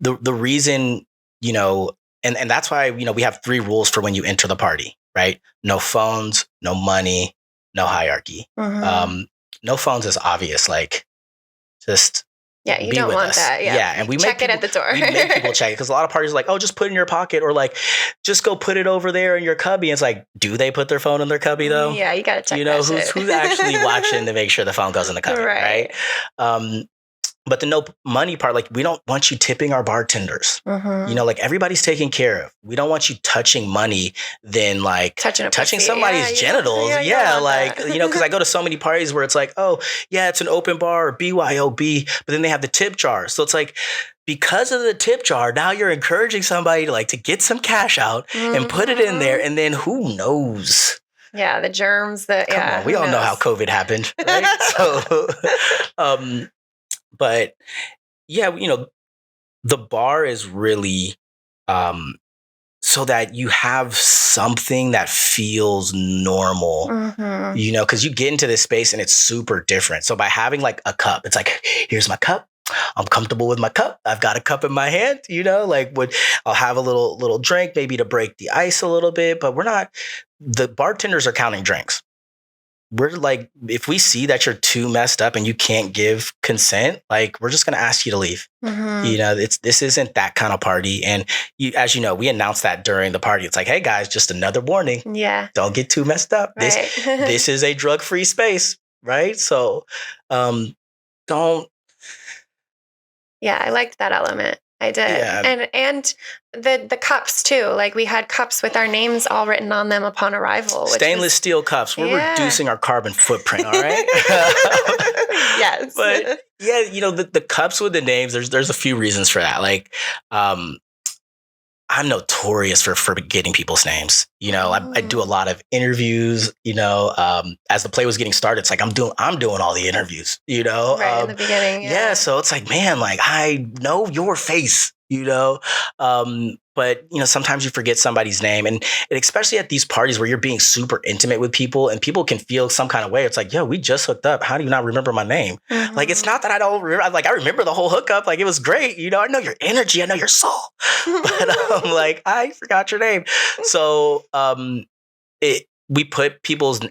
the reason, and that's why, we have 3 rules for when you enter the party, right? No phones, no money, no hierarchy. No phones is obvious. Like just yeah, you don't want that. Yeah. And we check it at the door. We make people check it because a lot of parties are like, oh, just put it in your pocket or like, just go put it over there in your cubby. It's like, do they put their phone in their cubby though? Yeah, you got to check who's actually watching to make sure the phone goes in the cubby, right? But the no money part, like we don't want you tipping our bartenders. Like everybody's taken care of. We don't want you touching money than like touching somebody's genitals. Because I go to so many parties where it's like, oh, yeah, it's an open bar or BYOB, but then they have the tip jar. So it's like, because of the tip jar, now you're encouraging somebody to like to get some cash out and put it in there. And then who knows? Yeah, the germs. Come on, we all know how COVID happened, right? So, but yeah, the bar is really so that you have something that feels normal, because you get into this space and it's super different. So by having like a cup, it's like, here's my cup. I'm comfortable with my cup. I've got a cup in my hand, like I'll have a little drink, maybe to break the ice a little bit, but the bartenders are counting drinks. We're like, if we see that you're too messed up and you can't give consent, like we're just going to ask you to leave. This isn't that kind of party. And as you know, we announced that during the party. It's like, hey guys, just another warning. Yeah. Don't get too messed up. Right. This is a drug-free space. Right. So, don't. Yeah. I liked that element. I did. Yeah. And the cups too. Like we had cups with our names all written on them upon arrival. Stainless steel cups. We're reducing our carbon footprint. All right. Yes. But yeah, the cups with the names, there's a few reasons for that. Like, I'm notorious for forgetting people's names. I do a lot of interviews, as the play was getting started, it's like, I'm doing all the interviews, right in the beginning. Yeah. So it's like, man, like I know your face, but sometimes you forget somebody's name and especially at these parties where you're being super intimate with people and people can feel some kind of way. It's like, yo, we just hooked up. How do you not remember my name? Like, it's not that I don't remember. Like, I remember the whole hookup. Like, it was great. I know your energy. I know your soul, but like, I forgot your name. So, we put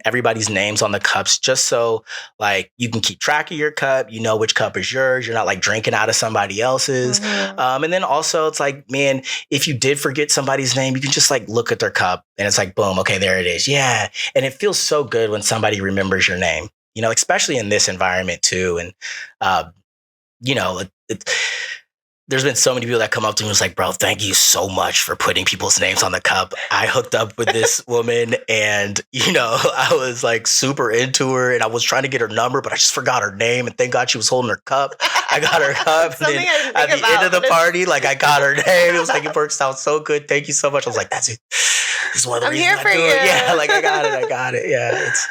everybody's names on the cups just so like you can keep track of your cup, which cup is yours. You're not like drinking out of somebody else's. And then also it's like, man, if you did forget somebody's name, you can just like look at their cup and it's like, boom, okay, there it is. Yeah. And it feels so good when somebody remembers your name, especially in this environment too. And, there's been so many people that come up to me and was like, bro, thank you so much for putting people's names on the cup. I hooked up with this woman and, I was like super into her and I was trying to get her number, but I just forgot her name. And thank God she was holding her cup. I got her cup. And then at the end of the party, like I got her name. It was like, it works out so good. Thank you so much. I was like, that's it. This is one of the reasons I do it. Yeah, like I got it. Yeah. It's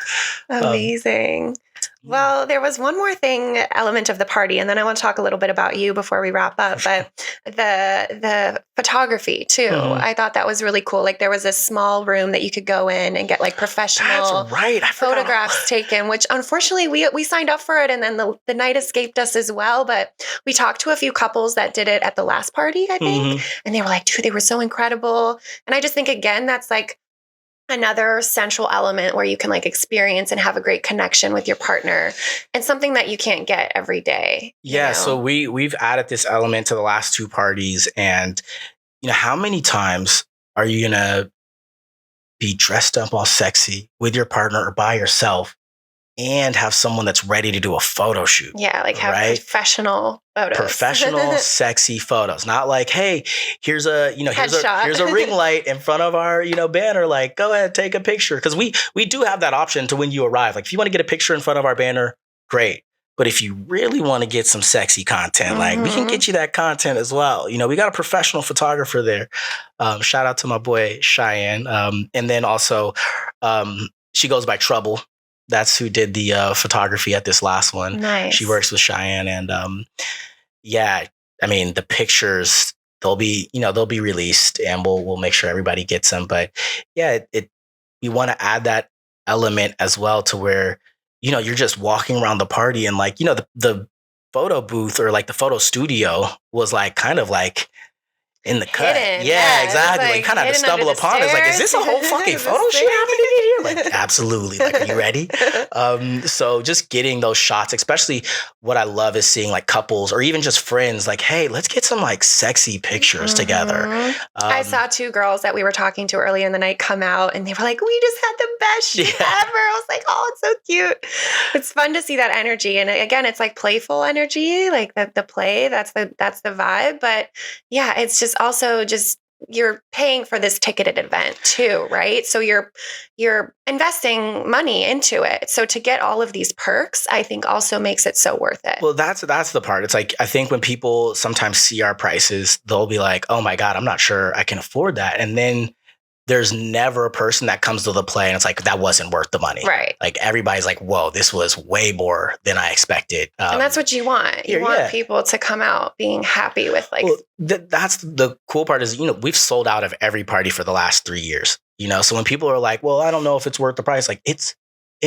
amazing. Well, there was one more element of the party, and then I want to talk a little bit about you before we wrap up, but the photography too. I thought that was really cool. Like there was a small room that you could go in and get like professional photographs taken, which unfortunately we signed up for it and then the night escaped us as well. But we talked to a few couples that did it at the last party, I think, and they were like, dude, they were so incredible. And I just think, again, that's like another central element where you can like experience and have a great connection with your partner and something that you can't get every day. Yeah. So we've added this element to the last 2 parties and how many times are you going to be dressed up all sexy with your partner or by yourself and have someone that's ready to do a photo shoot? Yeah, like have professional photos. Professional, sexy photos. Not like, hey, here's a ring light in front of our, banner. Like, go ahead, take a picture. Because we do have that option to when you arrive. Like, if you want to get a picture in front of our banner, great. But if you really want to get some sexy content, like we can get you that content as well. We got a professional photographer there. Shout out to my boy Cheyenne. And then also, she goes by Trouble. That's who did the photography at this last one. Nice. She works with Cheyenne, and the pictures they'll be released, and we'll make sure everybody gets them. But yeah, we want to add that element as well to where, you're just walking around the party and like, the photo booth or like the photo studio was like kind of like in the cut. Hidden, Yeah, exactly. Like kind of had to hidden under stumble the upon it. It's like, is this a whole stairs? fucking Is photo this shoot thing? happening in here? Like, absolutely. Like, are you ready? So just getting those shots, especially what I love is seeing like couples or even just friends like, hey, let's get some like sexy pictures together. I saw two girls that we were talking to earlier in the night come out and they were like, we just had the best shoot ever. I was like, oh, it's so cute. It's fun to see that energy. And again, it's like playful energy, like the play, that's the vibe. But yeah, it's just also just, you're paying for this ticketed event too, right? So you're investing money into it. So to get all of these perks, I think also makes it so worth it. Well, that's the part. It's like, I think when people sometimes see our prices, they'll be like, oh my God, I'm not sure I can afford that. And then there's never a person that comes to the play and it's like, that wasn't worth the money. Right. Like everybody's like, whoa, this was way more than I expected. And that's what you want. You want people to come out being happy with like. Well, that's the cool part is, we've sold out of every party for the last 3 years, so when people are like, well, I don't know if it's worth the price. Like it's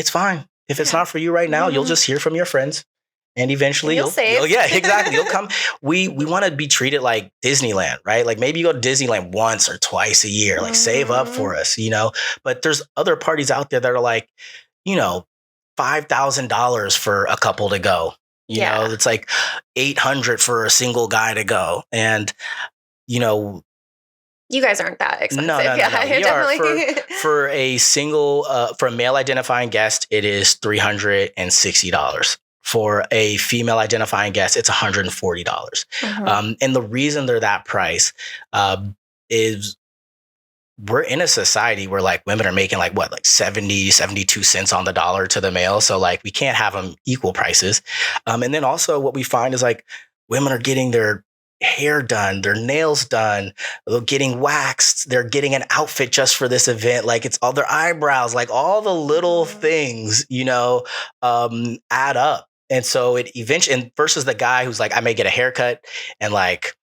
fine. If it's not for you right now, you'll just hear from your friends. And eventually you'll save. Yeah, exactly. You'll come. We want to be treated like Disneyland, right? Like maybe you go to Disneyland once or twice a year, like save up for us, but there's other parties out there that are like, $5,000 for a couple to go, it's like 800 for a single guy to go. And, you guys aren't that expensive. No. We are for a single, for a male identifying guest, it is $360. For a female identifying guest, it's $140. And the reason they're that price is we're in a society where like women are making like 70, 72 cents on the dollar to the male. So like we can't have them equal prices. And then also what we find is like women are getting their hair done, their nails done, they're getting waxed, they're getting an outfit just for this event. Like it's all their eyebrows, like all the little things, add up. And so it eventually, and versus the guy who's like, I may get a haircut and like,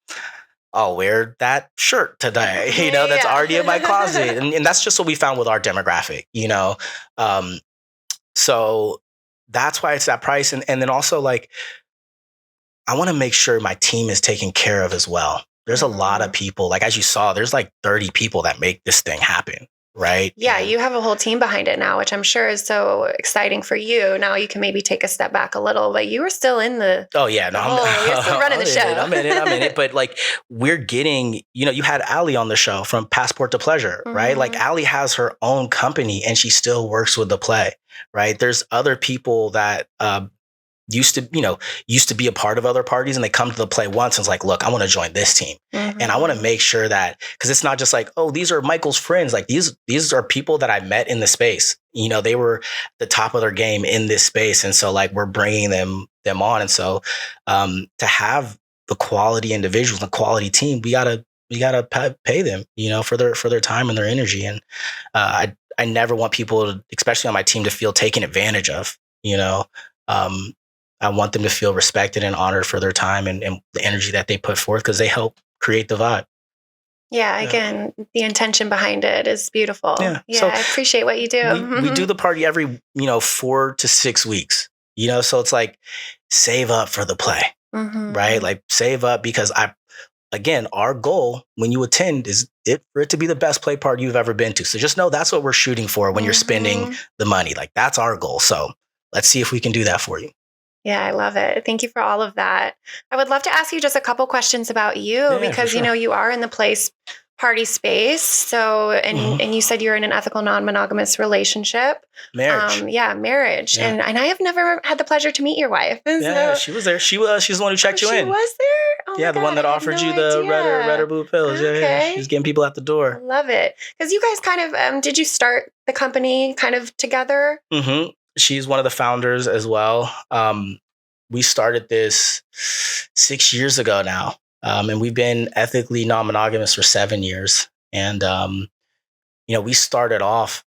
I'll wear that shirt today, that's already in my closet. And that's just what we found with our demographic, so that's why it's that price. And then also like, I want to make sure my team is taken care of as well. There's a lot of people, like, as you saw, there's like 30 people that make this thing happen. Right. Yeah. You have a whole team behind it now, which I'm sure is so exciting for you. Now you can maybe take a step back a little, but you were still in the. Oh, yeah. No, you're still running the show. I'm in it. But like we're getting, you had Allie on the show from Passport to Pleasure, right? Like Allie has her own company and she still works with the play. Right. There's other people that used to be a part of other parties and they come to the play once and it's like, look, I want to join this team. And I want to make sure that, because it's not just like, oh, these are Michael's friends. Like these are people that I met in the space. They were the top of their game in this space. And so like, we're bringing them on. And so to have the quality individuals, the quality team, we gotta pay them, for their time and their energy. And I never want people, especially on my team, to feel taken advantage of, I want them to feel respected and honored for their time and the energy that they put forth because they help create the vibe. Yeah, again, the intention behind it is beautiful. Yeah, so I appreciate what you do. We do the party every, 4 to 6 weeks, so it's like save up for the play, right? Like save up because again, our goal when you attend is for it to be the best play party you've ever been to. So just know that's what we're shooting for when you're spending the money. Like that's our goal. So let's see if we can do that for you. Yeah, I love it. Thank you for all of that. I would love to ask you just a couple questions about you because, sure. You are in the party space. So, and you said you're in an ethical, non-monogamous relationship. Marriage. Marriage. Yeah. And I have never had the pleasure to meet your wife. Yeah, she was there. She's the one who checked you in. She was there? Oh yeah, the one that offered you the red or blue pills. Okay. Yeah. She's getting people at the door. I love it. Because you guys kind of, did you start the company kind of together? Mm-hmm. She's one of the founders as well. We started this 6 years ago now. And we've been ethically non-monogamous for 7 years. And, we started off,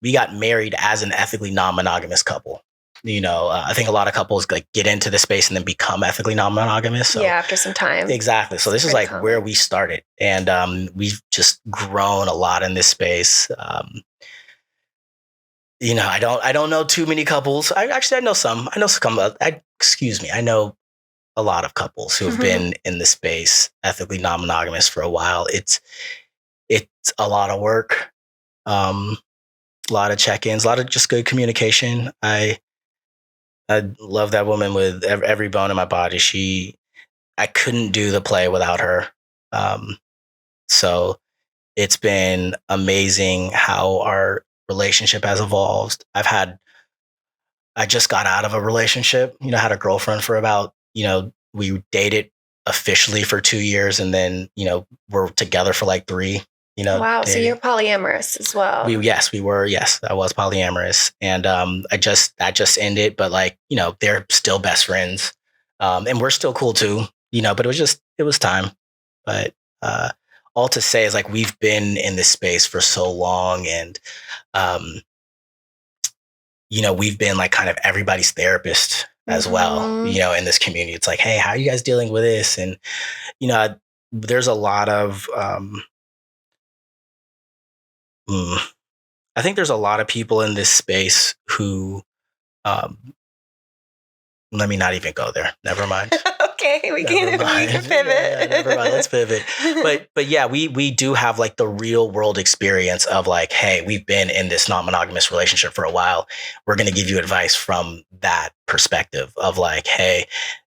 we got married as an ethically non-monogamous couple. I think a lot of couples like get into the space and then become ethically non-monogamous. So yeah, after some time. Exactly. So this is like common. Where we started, and we've just grown a lot in this space. I don't know too many couples. I know some. I know some. I know a lot of couples who have been in the space ethically non-monogamous for a while. It's a lot of work, a lot of check-ins, a lot of just good communication. I love that woman with every bone in my body. I couldn't do the play without her. So it's been amazing how our relationship has evolved. I just got out of a relationship, had a girlfriend for about, we dated officially for 2 years, and then, we're together for like 3, Wow. dating. So you're polyamorous as well. We were. Yes, I was polyamorous. And that just ended, but like, they're still best friends. And we're still cool too, but it was time. But all to say is like, we've been in this space for so long, and we've been like kind of everybody's therapist as well, in this community. It's like, hey, how are you guys dealing with this? And, there's a lot of, I think there's a lot of people in this space who, let me not even go there. Never mind. Okay, we can pivot. Yeah, never mind. Let's pivot. But yeah, we do have like the real world experience of like, hey, we've been in this non-monogamous relationship for a while. We're going to give you advice from that perspective of like, hey,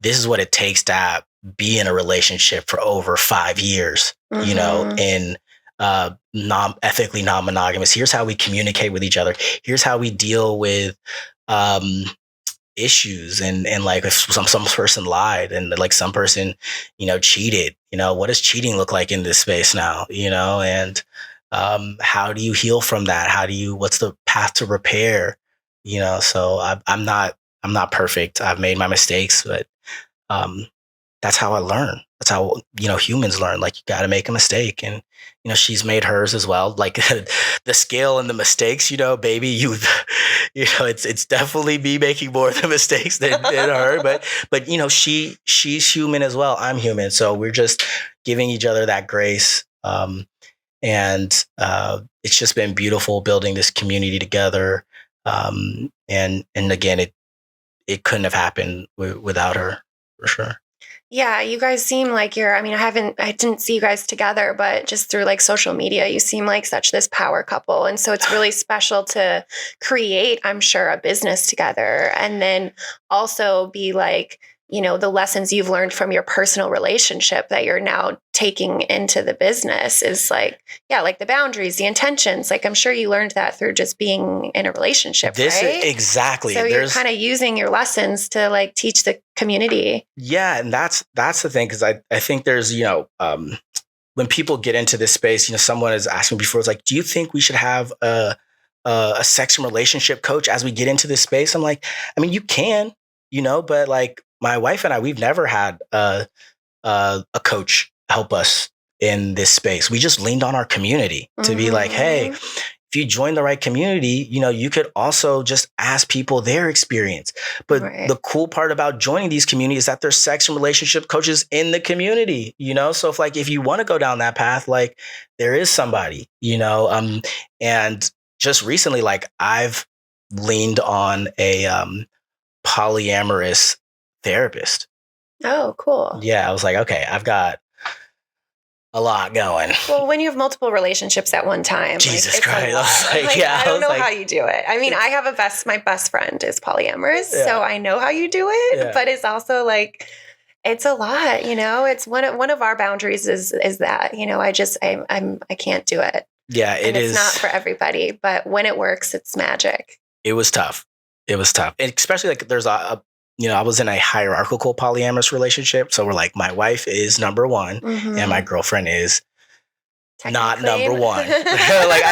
this is what it takes to be in a relationship for over 5 years, in ethically non-monogamous. Here's how we communicate with each other. Here's how we deal with issues, and like if some person lied, and like some person cheated, what does cheating look like in this space now, and how do you heal from that? What's the path to repair? So I'm not perfect. I've made my mistakes, but that's how I learn. That's how humans learn. Like, you got to make a mistake, and she's made hers as well. Like the scale and the mistakes, baby, it's definitely me making more of the mistakes than her. But she's human as well. I'm human, so we're just giving each other that grace. And it's just been beautiful building this community together. And again, it couldn't have happened without her, for sure. Yeah, you guys seem like I didn't see you guys together, but just through like social media, you seem like such this power couple. And so it's really special to create, I'm sure, a business together, and then also be like, the lessons you've learned from your personal relationship that you're now taking into the business is like, yeah, like the boundaries, the intentions. Like, I'm sure you learned that through just being in a relationship, right? Exactly. So you're kind of using your lessons to like teach the community. Yeah. And that's the thing. Cause I think there's, when people get into this space, someone has asked me before, it's like, do you think we should have a sex and relationship coach as we get into this space? I'm like, I mean, you can, but like, my wife and I, we've never had a coach help us in this space. We just leaned on our community to be like, hey, if you join the right community, you could also just ask people their experience. But the cool part about joining these communities is that there's sex and relationship coaches in the community, So if you want to go down that path, like, there is somebody, and just recently, like, I've leaned on a polyamorous therapist. Oh, cool. Yeah, I was like, okay, I've got a lot going. Well, when you have multiple relationships at one time, Jesus Christ. I don't know how you do it. I mean, I have my best friend is polyamorous, so I know how you do it, but it's also like, it's a lot, it's one of our boundaries is that, I can't do it. Yeah, it's not for everybody, but when it works, it's magic. It was tough. And especially like there's I was in a hierarchical polyamorous relationship. So we're like, my wife is number one and my girlfriend is not number one. Like,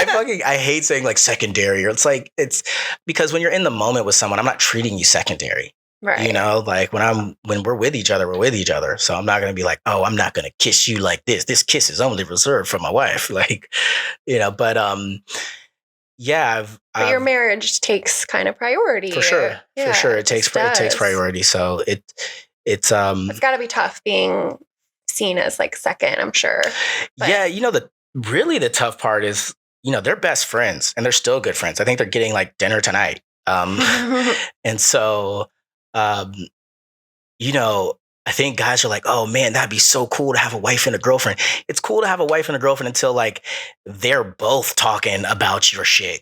I hate saying like secondary, or it's because when you're in the moment with someone, I'm not treating you secondary. Right. Like when we're with each other, we're with each other. So I'm not going to be like, oh, I'm not going to kiss you like this. This kiss is only reserved for my wife. Like, but yeah, But your marriage takes kind of priority. For sure. It takes priority. So it's it's got to be tough being seen as like second, I'm sure. But yeah, the tough part is, they're best friends and they're still good friends. I think they're getting like dinner tonight. And so, I think guys are like, oh man, that'd be so cool to have a wife and a girlfriend. It's cool to have a wife and a girlfriend until like they're both talking about your shit,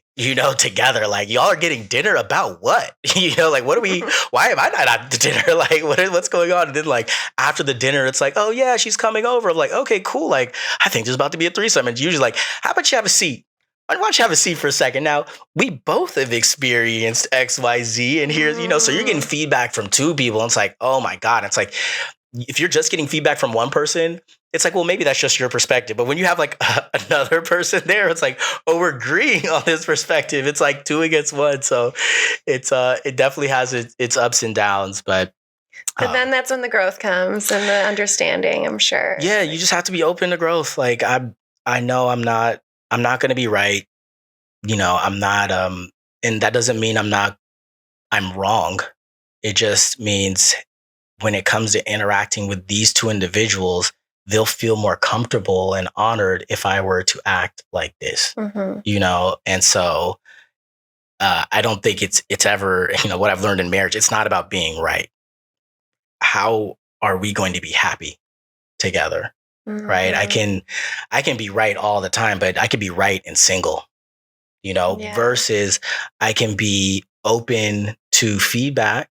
together. Like y'all are getting dinner about what? Like what are we, why am I not at the dinner? Like what's going on? And then like after the dinner, it's like, oh yeah, she's coming over. I'm like, okay, cool. Like I think there's about to be a threesome. And usually like, how about you have a seat? Why don't you have a seat for a second? Now, we both have experienced XYZ, and here's, so you're getting feedback from two people. And it's like, oh my God. It's like, if you're just getting feedback from one person, it's like, well, maybe that's just your perspective. But when you have like another person there, it's like, oh, we're agreeing on this perspective. It's like 2 against 1. So it definitely has its ups and downs, but then that's when the growth comes and the understanding, I'm sure. Yeah, you just have to be open to growth. Like I know I'm not going to be right. I'm not, and that doesn't mean I'm wrong. It just means when it comes to interacting with these two individuals, they'll feel more comfortable and honored if I were to act like this, and so, I don't think it's ever, what I've learned in marriage, it's not about being right. How are we going to be happy together? Right. I can be right all the time, but I can be right and single, versus I can be open to feedback,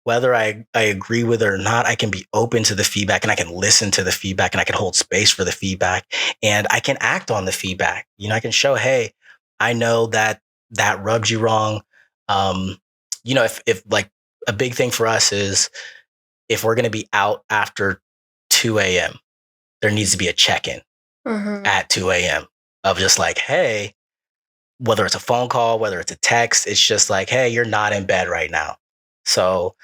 whether I agree with it or not. I can be open to the feedback and I can listen to the feedback and I can hold space for the feedback and I can act on the feedback. I can show, hey, I know that rubbed you wrong. If like a big thing for us is if we're going to be out after 2 a.m., there needs to be a check-in at 2 a.m. of just like, hey, whether it's a phone call, whether it's a text, it's just like, hey, you're not in bed right now. So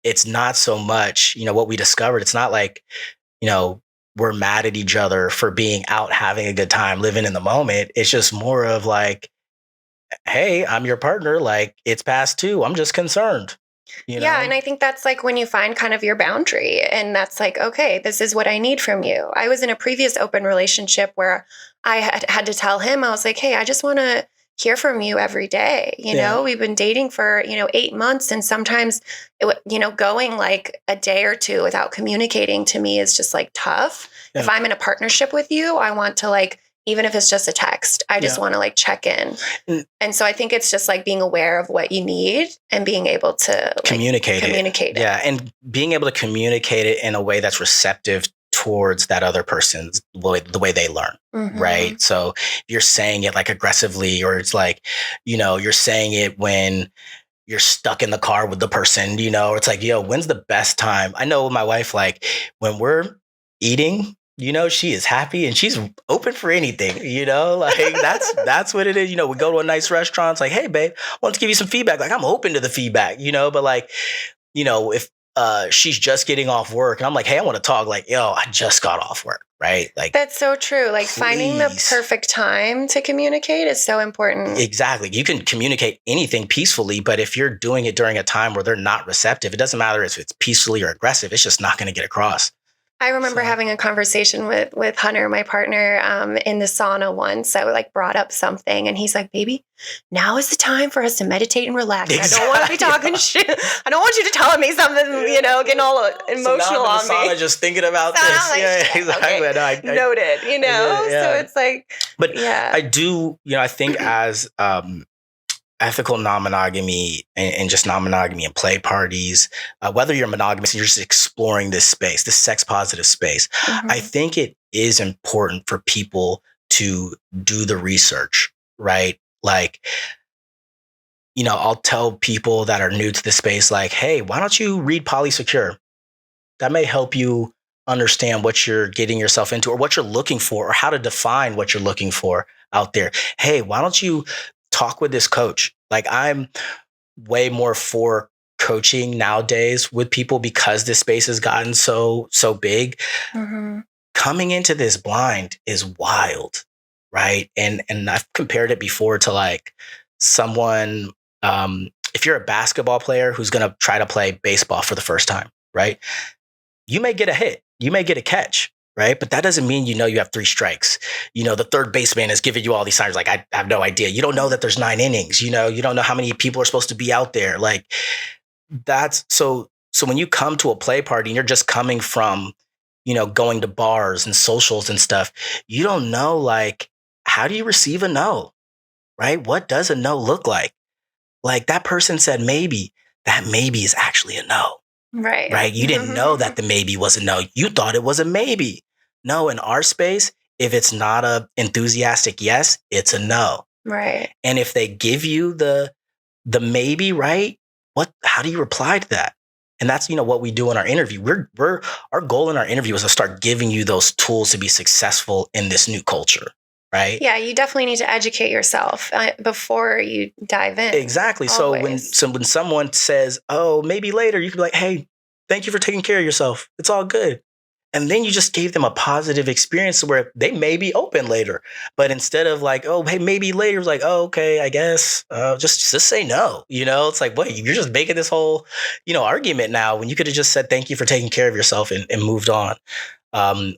it's not so much, what we discovered. It's not like, we're mad at each other for being out, having a good time, living in the moment. It's just more of like, hey, I'm your partner. Like it's past 2. I'm just concerned. Yeah. And I think that's like when you find kind of your boundary and that's like, okay, this is what I need from you. I was in a previous open relationship where I had to tell him, I was like, hey, I just want to hear from you every day. We've been dating for, 8 months. And sometimes, going like a day or 2 without communicating to me is just like tough. Yeah. If I'm in a partnership with you, I want to like, even if it's just a text, I just want to like check in. And so I think it's just like being aware of what you need and being able to communicate it. Yeah. And being able to communicate it in a way that's receptive towards that other person's the way they learn. Right. So if you're saying it like aggressively, or it's like, you're saying it when you're stuck in the car with the person, it's like, when's the best time? I know with my wife, like when we're eating, she is happy and she's open for anything, like that's what it is. We go to a nice restaurant. It's like, hey, babe, I want to give you some feedback. Like I'm open to the feedback, but like, if she's just getting off work and I'm like, hey, I want to talk, like, yo, I just got off work. Right. Like that's so true. Like finding the perfect time to communicate is so important. Exactly. You can communicate anything peacefully, but if you're doing it during a time where they're not receptive, it doesn't matter if it's peacefully or aggressive. It's just not going to get across. I remember having a conversation with Hunter, my partner, in the sauna once. I like brought up something and he's like, baby, now is the time for us to meditate and relax. Exactly. I don't want to be talking shit. I don't want you to tell me something, getting all emotional so now I'm in the on me. Sauna just thinking about this. Like, yeah, exactly. Okay. No, noted, Yeah. So it's like, but I do, I think as ethical non-monogamy and just non-monogamy and play parties, whether you're monogamous and you're just exploring this space, this sex positive space, I think it is important for people to do the research, right? Like, I'll tell people that are new to the space, like, hey, why don't you read Polysecure? That may help you understand what you're getting yourself into or what you're looking for or how to define what you're looking for out there. Hey, why don't you talk with this coach? Like I'm way more for coaching nowadays with people because this space has gotten so big. Coming into this blind is wild. right? And I've compared it before to like someone, if you're a basketball player who's going to try to play baseball for the first time, right? You may get a hit, you may get a catch, right? But that doesn't mean you have 3 strikes. The third baseman is giving you all these signs like, I have no idea. You don't know that there's 9 innings. You don't know how many people are supposed to be out there. Like that's so when you come to a play party and you're just coming from, going to bars and socials and stuff, you don't know like how do you receive a no, right? What does a no look like? Like that person said maybe, that maybe is actually a no. Right. Right? You didn't know that the maybe was a no. You thought it was a maybe. No, in our space, if it's not a enthusiastic yes, it's a no. Right. And if they give you the maybe, right? How do you reply to that? And that's, what we do in our interview. Our goal in our interview is to start giving you those tools to be successful in this new culture. Right? Yeah, you definitely need to educate yourself before you dive in. Exactly. Always. So when someone says, "Oh, maybe later," you can be like, "Hey, thank you for taking care of yourself. It's all good." And then you just gave them a positive experience where they may be open later. But instead of like, "Oh, hey, maybe later," it's like, "Oh, okay, I guess." Just say no. It's like, wait, you're just making this whole, argument now when you could have just said thank you for taking care of yourself and moved on.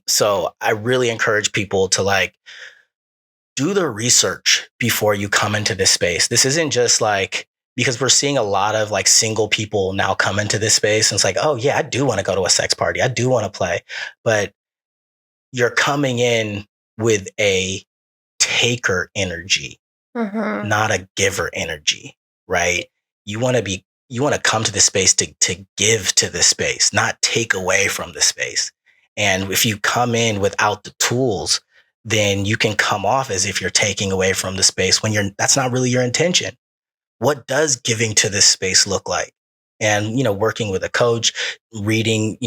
So I really encourage people to like do the research before you come into this space. This isn't just like, because we're seeing a lot of like single people now come into this space. And it's like, oh yeah, I do want to go to a sex party. I do want to play. But you're coming in with a taker energy, not a giver energy, right? You want to come to this space to give to this space, not take away from the space. And if you come in without the tools, then you can come off as if you're taking away from the space when that's not really your intention. What does giving to this space look like? And, working with a coach, reading,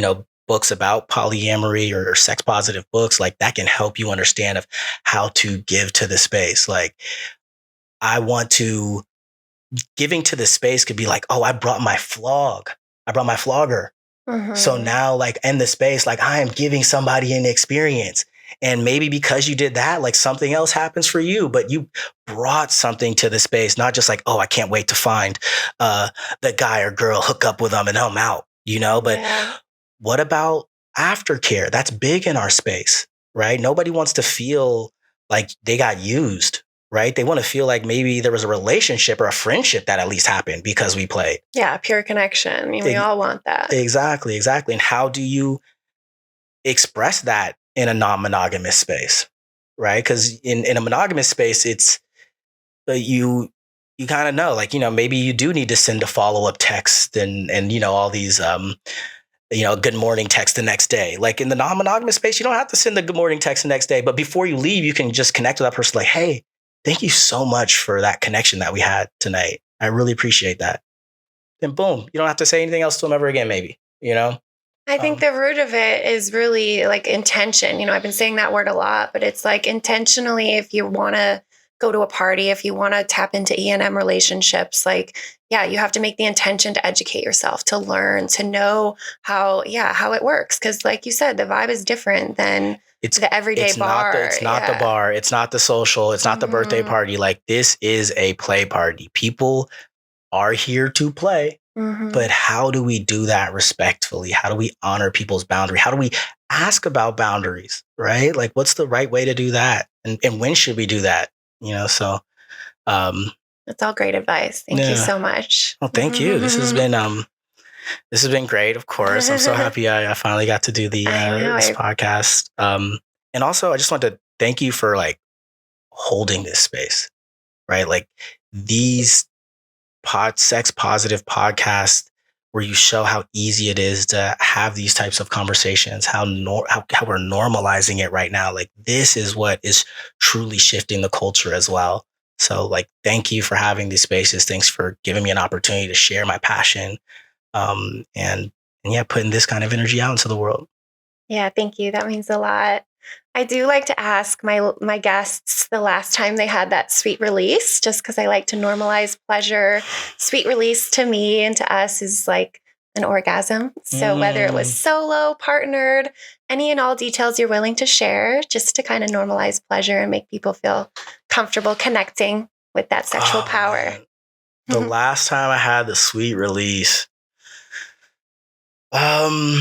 books about polyamory or sex positive books, like that can help you understand of how to give to the space. Like giving to the space could be like, oh, I brought my flogger. So now like in the space, like I am giving somebody an experience. And maybe because you did that, like something else happens for you, but you brought something to the space, not just like, oh, I can't wait to find the guy or girl, hook up with them and I'm out, but what about aftercare? That's big in our space, right? Nobody wants to feel like they got used. Right? They want to feel like maybe there was a relationship or a friendship that at least happened because we played. Yeah, pure connection. I mean, we all want that. Exactly. And how do you express that in a non-monogamous space? Right? Because in a monogamous space, it's you kind of know, like, maybe you do need to send a follow-up text and all these good morning text the next day. Like in the non-monogamous space, you don't have to send the good morning text the next day. But before you leave, you can just connect with that person like, hey, thank you so much for that connection that we had tonight. I really appreciate that. Then boom, you don't have to say anything else to them ever again, maybe, I think the root of it is really like intention. I've been saying that word a lot, but it's like intentionally, if you want to go to a party, if you want to tap into ENM relationships, like, yeah, you have to make the intention to educate yourself, to learn, to know how it works. Cause like you said, the vibe is different than the everyday bar. It's not the bar. It's not the social. It's not the birthday party. Like this is a play party. People are here to play, but how do we do that respectfully? How do we honor people's boundary? How do we ask about boundaries, right? Like what's the right way to do that? And when should we do that? So that's all great advice. Thank you so much. Well, thank you. This has been great. Of course, I'm so happy I finally got to do this podcast. And also, I just want to thank you for like holding this space, right? Like these sex positive podcasts where you show how easy it is to have these types of conversations, how we're normalizing it right now. Like this is what is truly shifting the culture as well. So like, thank you for having these spaces. Thanks for giving me an opportunity to share my passion. And putting this kind of energy out into the world. Yeah, thank you. That means a lot. I do like to ask my guests the last time they had that sweet release, just because I like to normalize pleasure. Sweet release to me and to us is like an orgasm. So whether it was solo, partnered, any and all details you're willing to share, just to kind of normalize pleasure and make people feel comfortable connecting with that sexual power. Man. The last time I had the sweet release, I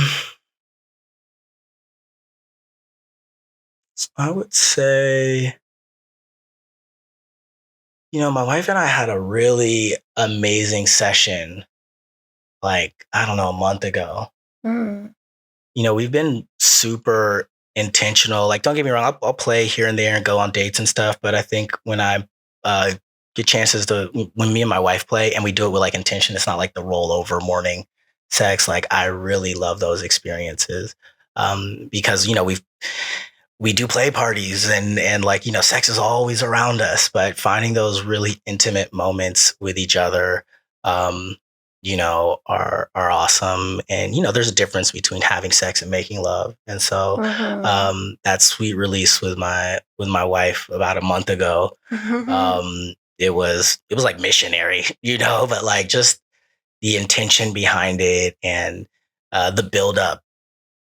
would say, my wife and I had a really amazing session, like, I don't know, a month ago. We've been super intentional. Like, don't get me wrong, I'll play here and there and go on dates and stuff. But I think when I get chances when me and my wife play and we do it with like intention, it's not like the rollover morning sex. Like, I really love those experiences because, we do play parties and like, sex is always around us, but finding those really intimate moments with each other, are awesome. And, there's a difference between having sex and making love. And so that sweet release with my wife about a month ago, it was like missionary, but like just the intention behind it and the build up,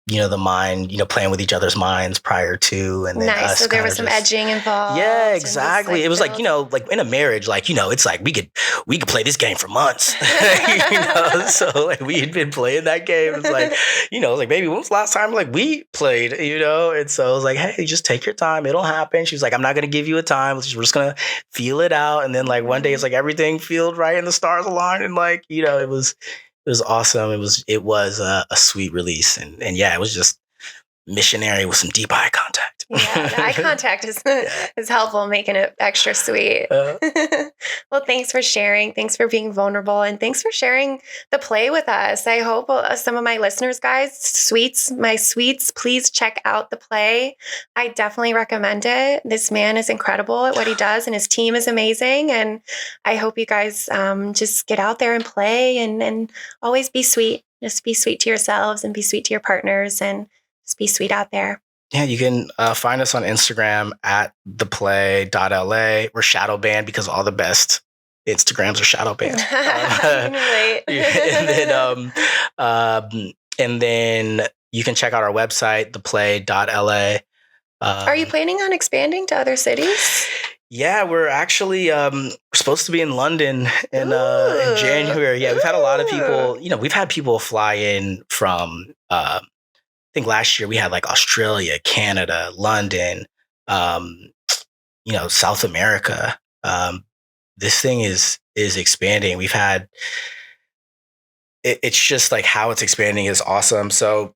the mind, playing with each other's minds prior to, and then nice. us. So there was some edging involved. Yeah, exactly. Just, it was like, like in a marriage, like, it's like we could play this game for months. So like we had been playing that game. It's like, like, baby, when was the last time like we played, And so I was like, hey, just take your time. It'll happen. She was like, I'm not gonna give you a time. We're just gonna feel it out. And then like one day it's like everything feels right and the stars align, and like, it was awesome. It was a sweet release, and yeah, it was just missionary with some deep eye contact. Yeah, the eye contact is helpful, making it extra sweet. Well, thanks for sharing. Thanks for being vulnerable, and thanks for sharing the play with us. I hope some of my listeners, guys, my sweets, please check out the play. I definitely recommend it. This man is incredible at what he does, and his team is amazing. And I hope you guys just get out there and play, and always be sweet. Just be sweet to yourselves and be sweet to your partners, and just be sweet out there. Yeah, you can find us on Instagram at theplay.la. We're shadow banned because all the best Instagrams are shadow banned. And then you can check out our website, theplay.la. Are you planning on expanding to other cities? Yeah, we're actually we're supposed to be in London in January. Yeah, we've had a lot of people. We've had people fly in from. I think last year we had like Australia, Canada, London, South America. This thing is expanding. We've had, it's just like how it's expanding is awesome. So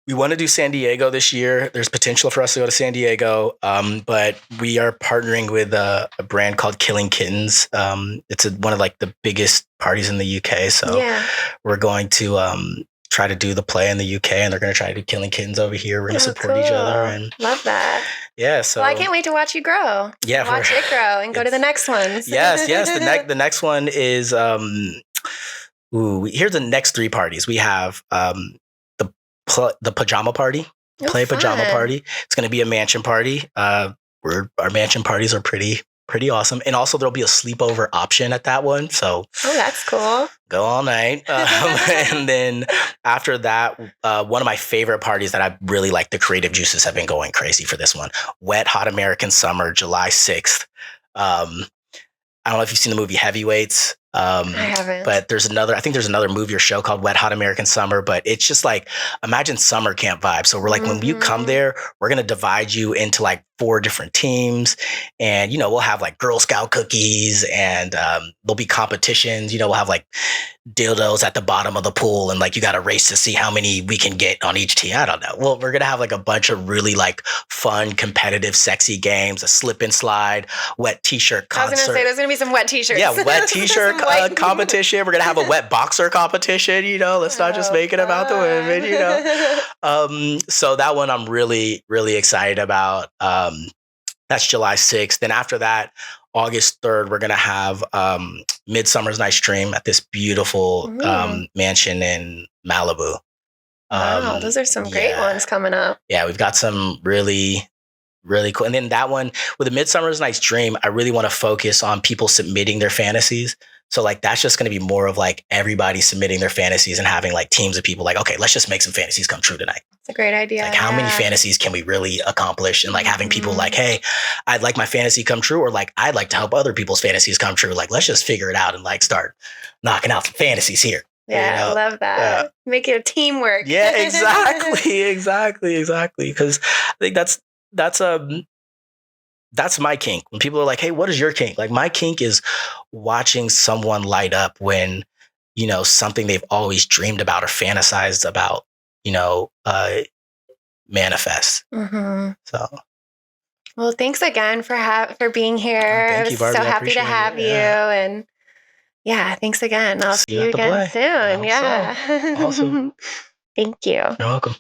we want to do San Diego this year. There's potential for us to go to San Diego, but we are partnering with a brand called Killing Kittens. It's one of like the biggest parties in the UK. So we're going to try to do the play in the UK, and they're going to try to do Killing Kittens over here. We're going to support each other, and love that. Yeah, so well, I can't wait to watch you grow. Yeah, watch it grow and go to the next ones. Yes. The next one is here's the next 3 parties. We have the pajama party, pajama party. It's going to be a mansion party. Our mansion parties are pretty awesome. And also there'll be a sleepover option at that one. So that's cool. Go all night. And then after that, one of my favorite parties that I really like, the creative juices have been going crazy for this one. Wet Hot American Summer, July 6th. I don't know if you've seen the movie Heavyweights. I haven't. But I think there's another movie or show called Wet Hot American Summer, but it's just like, imagine summer camp vibes. So we're like, when you come there, we're going to divide you into like 4 different teams, and, we'll have like Girl Scout cookies, and there'll be competitions. We'll have like dildos at the bottom of the pool, and like, you got to race to see how many we can get on each team. I don't know. Well, we're going to have like a bunch of really like fun, competitive, sexy games, a slip and slide, wet t-shirt concert. I was going to say, there's going to be some wet t-shirts. Yeah, wet t-shirt competition. We're going to have a wet boxer competition, let's not just make it about the women, So that one I'm really, really excited about. That's July 6th. Then after that, August 3rd, we're going to have Midsummer's Night's Dream at this beautiful mansion in Malibu. Wow, those are some great ones coming up. Yeah, we've got some really, really cool. And then that one with the Midsummer's Night's Dream, I really want to focus on people submitting their fantasies. So like that's just going to be more of like everybody submitting their fantasies and having like teams of people like, okay, let's just make some fantasies come true tonight. It's a great idea. It's like how many fantasies can we really accomplish? And like having people like, hey, I'd like my fantasy come true, or like I'd like to help other people's fantasies come true. Like let's just figure it out and like start knocking out some fantasies here. Yeah, I love that. Yeah. Make it a teamwork. Yeah, exactly. Because I think that's my kink. When people are like, hey, what is your kink? Like my kink is watching someone light up when, you know, something they've always dreamed about or fantasized about, you know, manifest. So. Well, thanks again for being here. Thank you, Barbie. So happy to have you. And yeah, thanks again. I'll see you again soon. Yeah. So. Awesome. Thank you. You're welcome.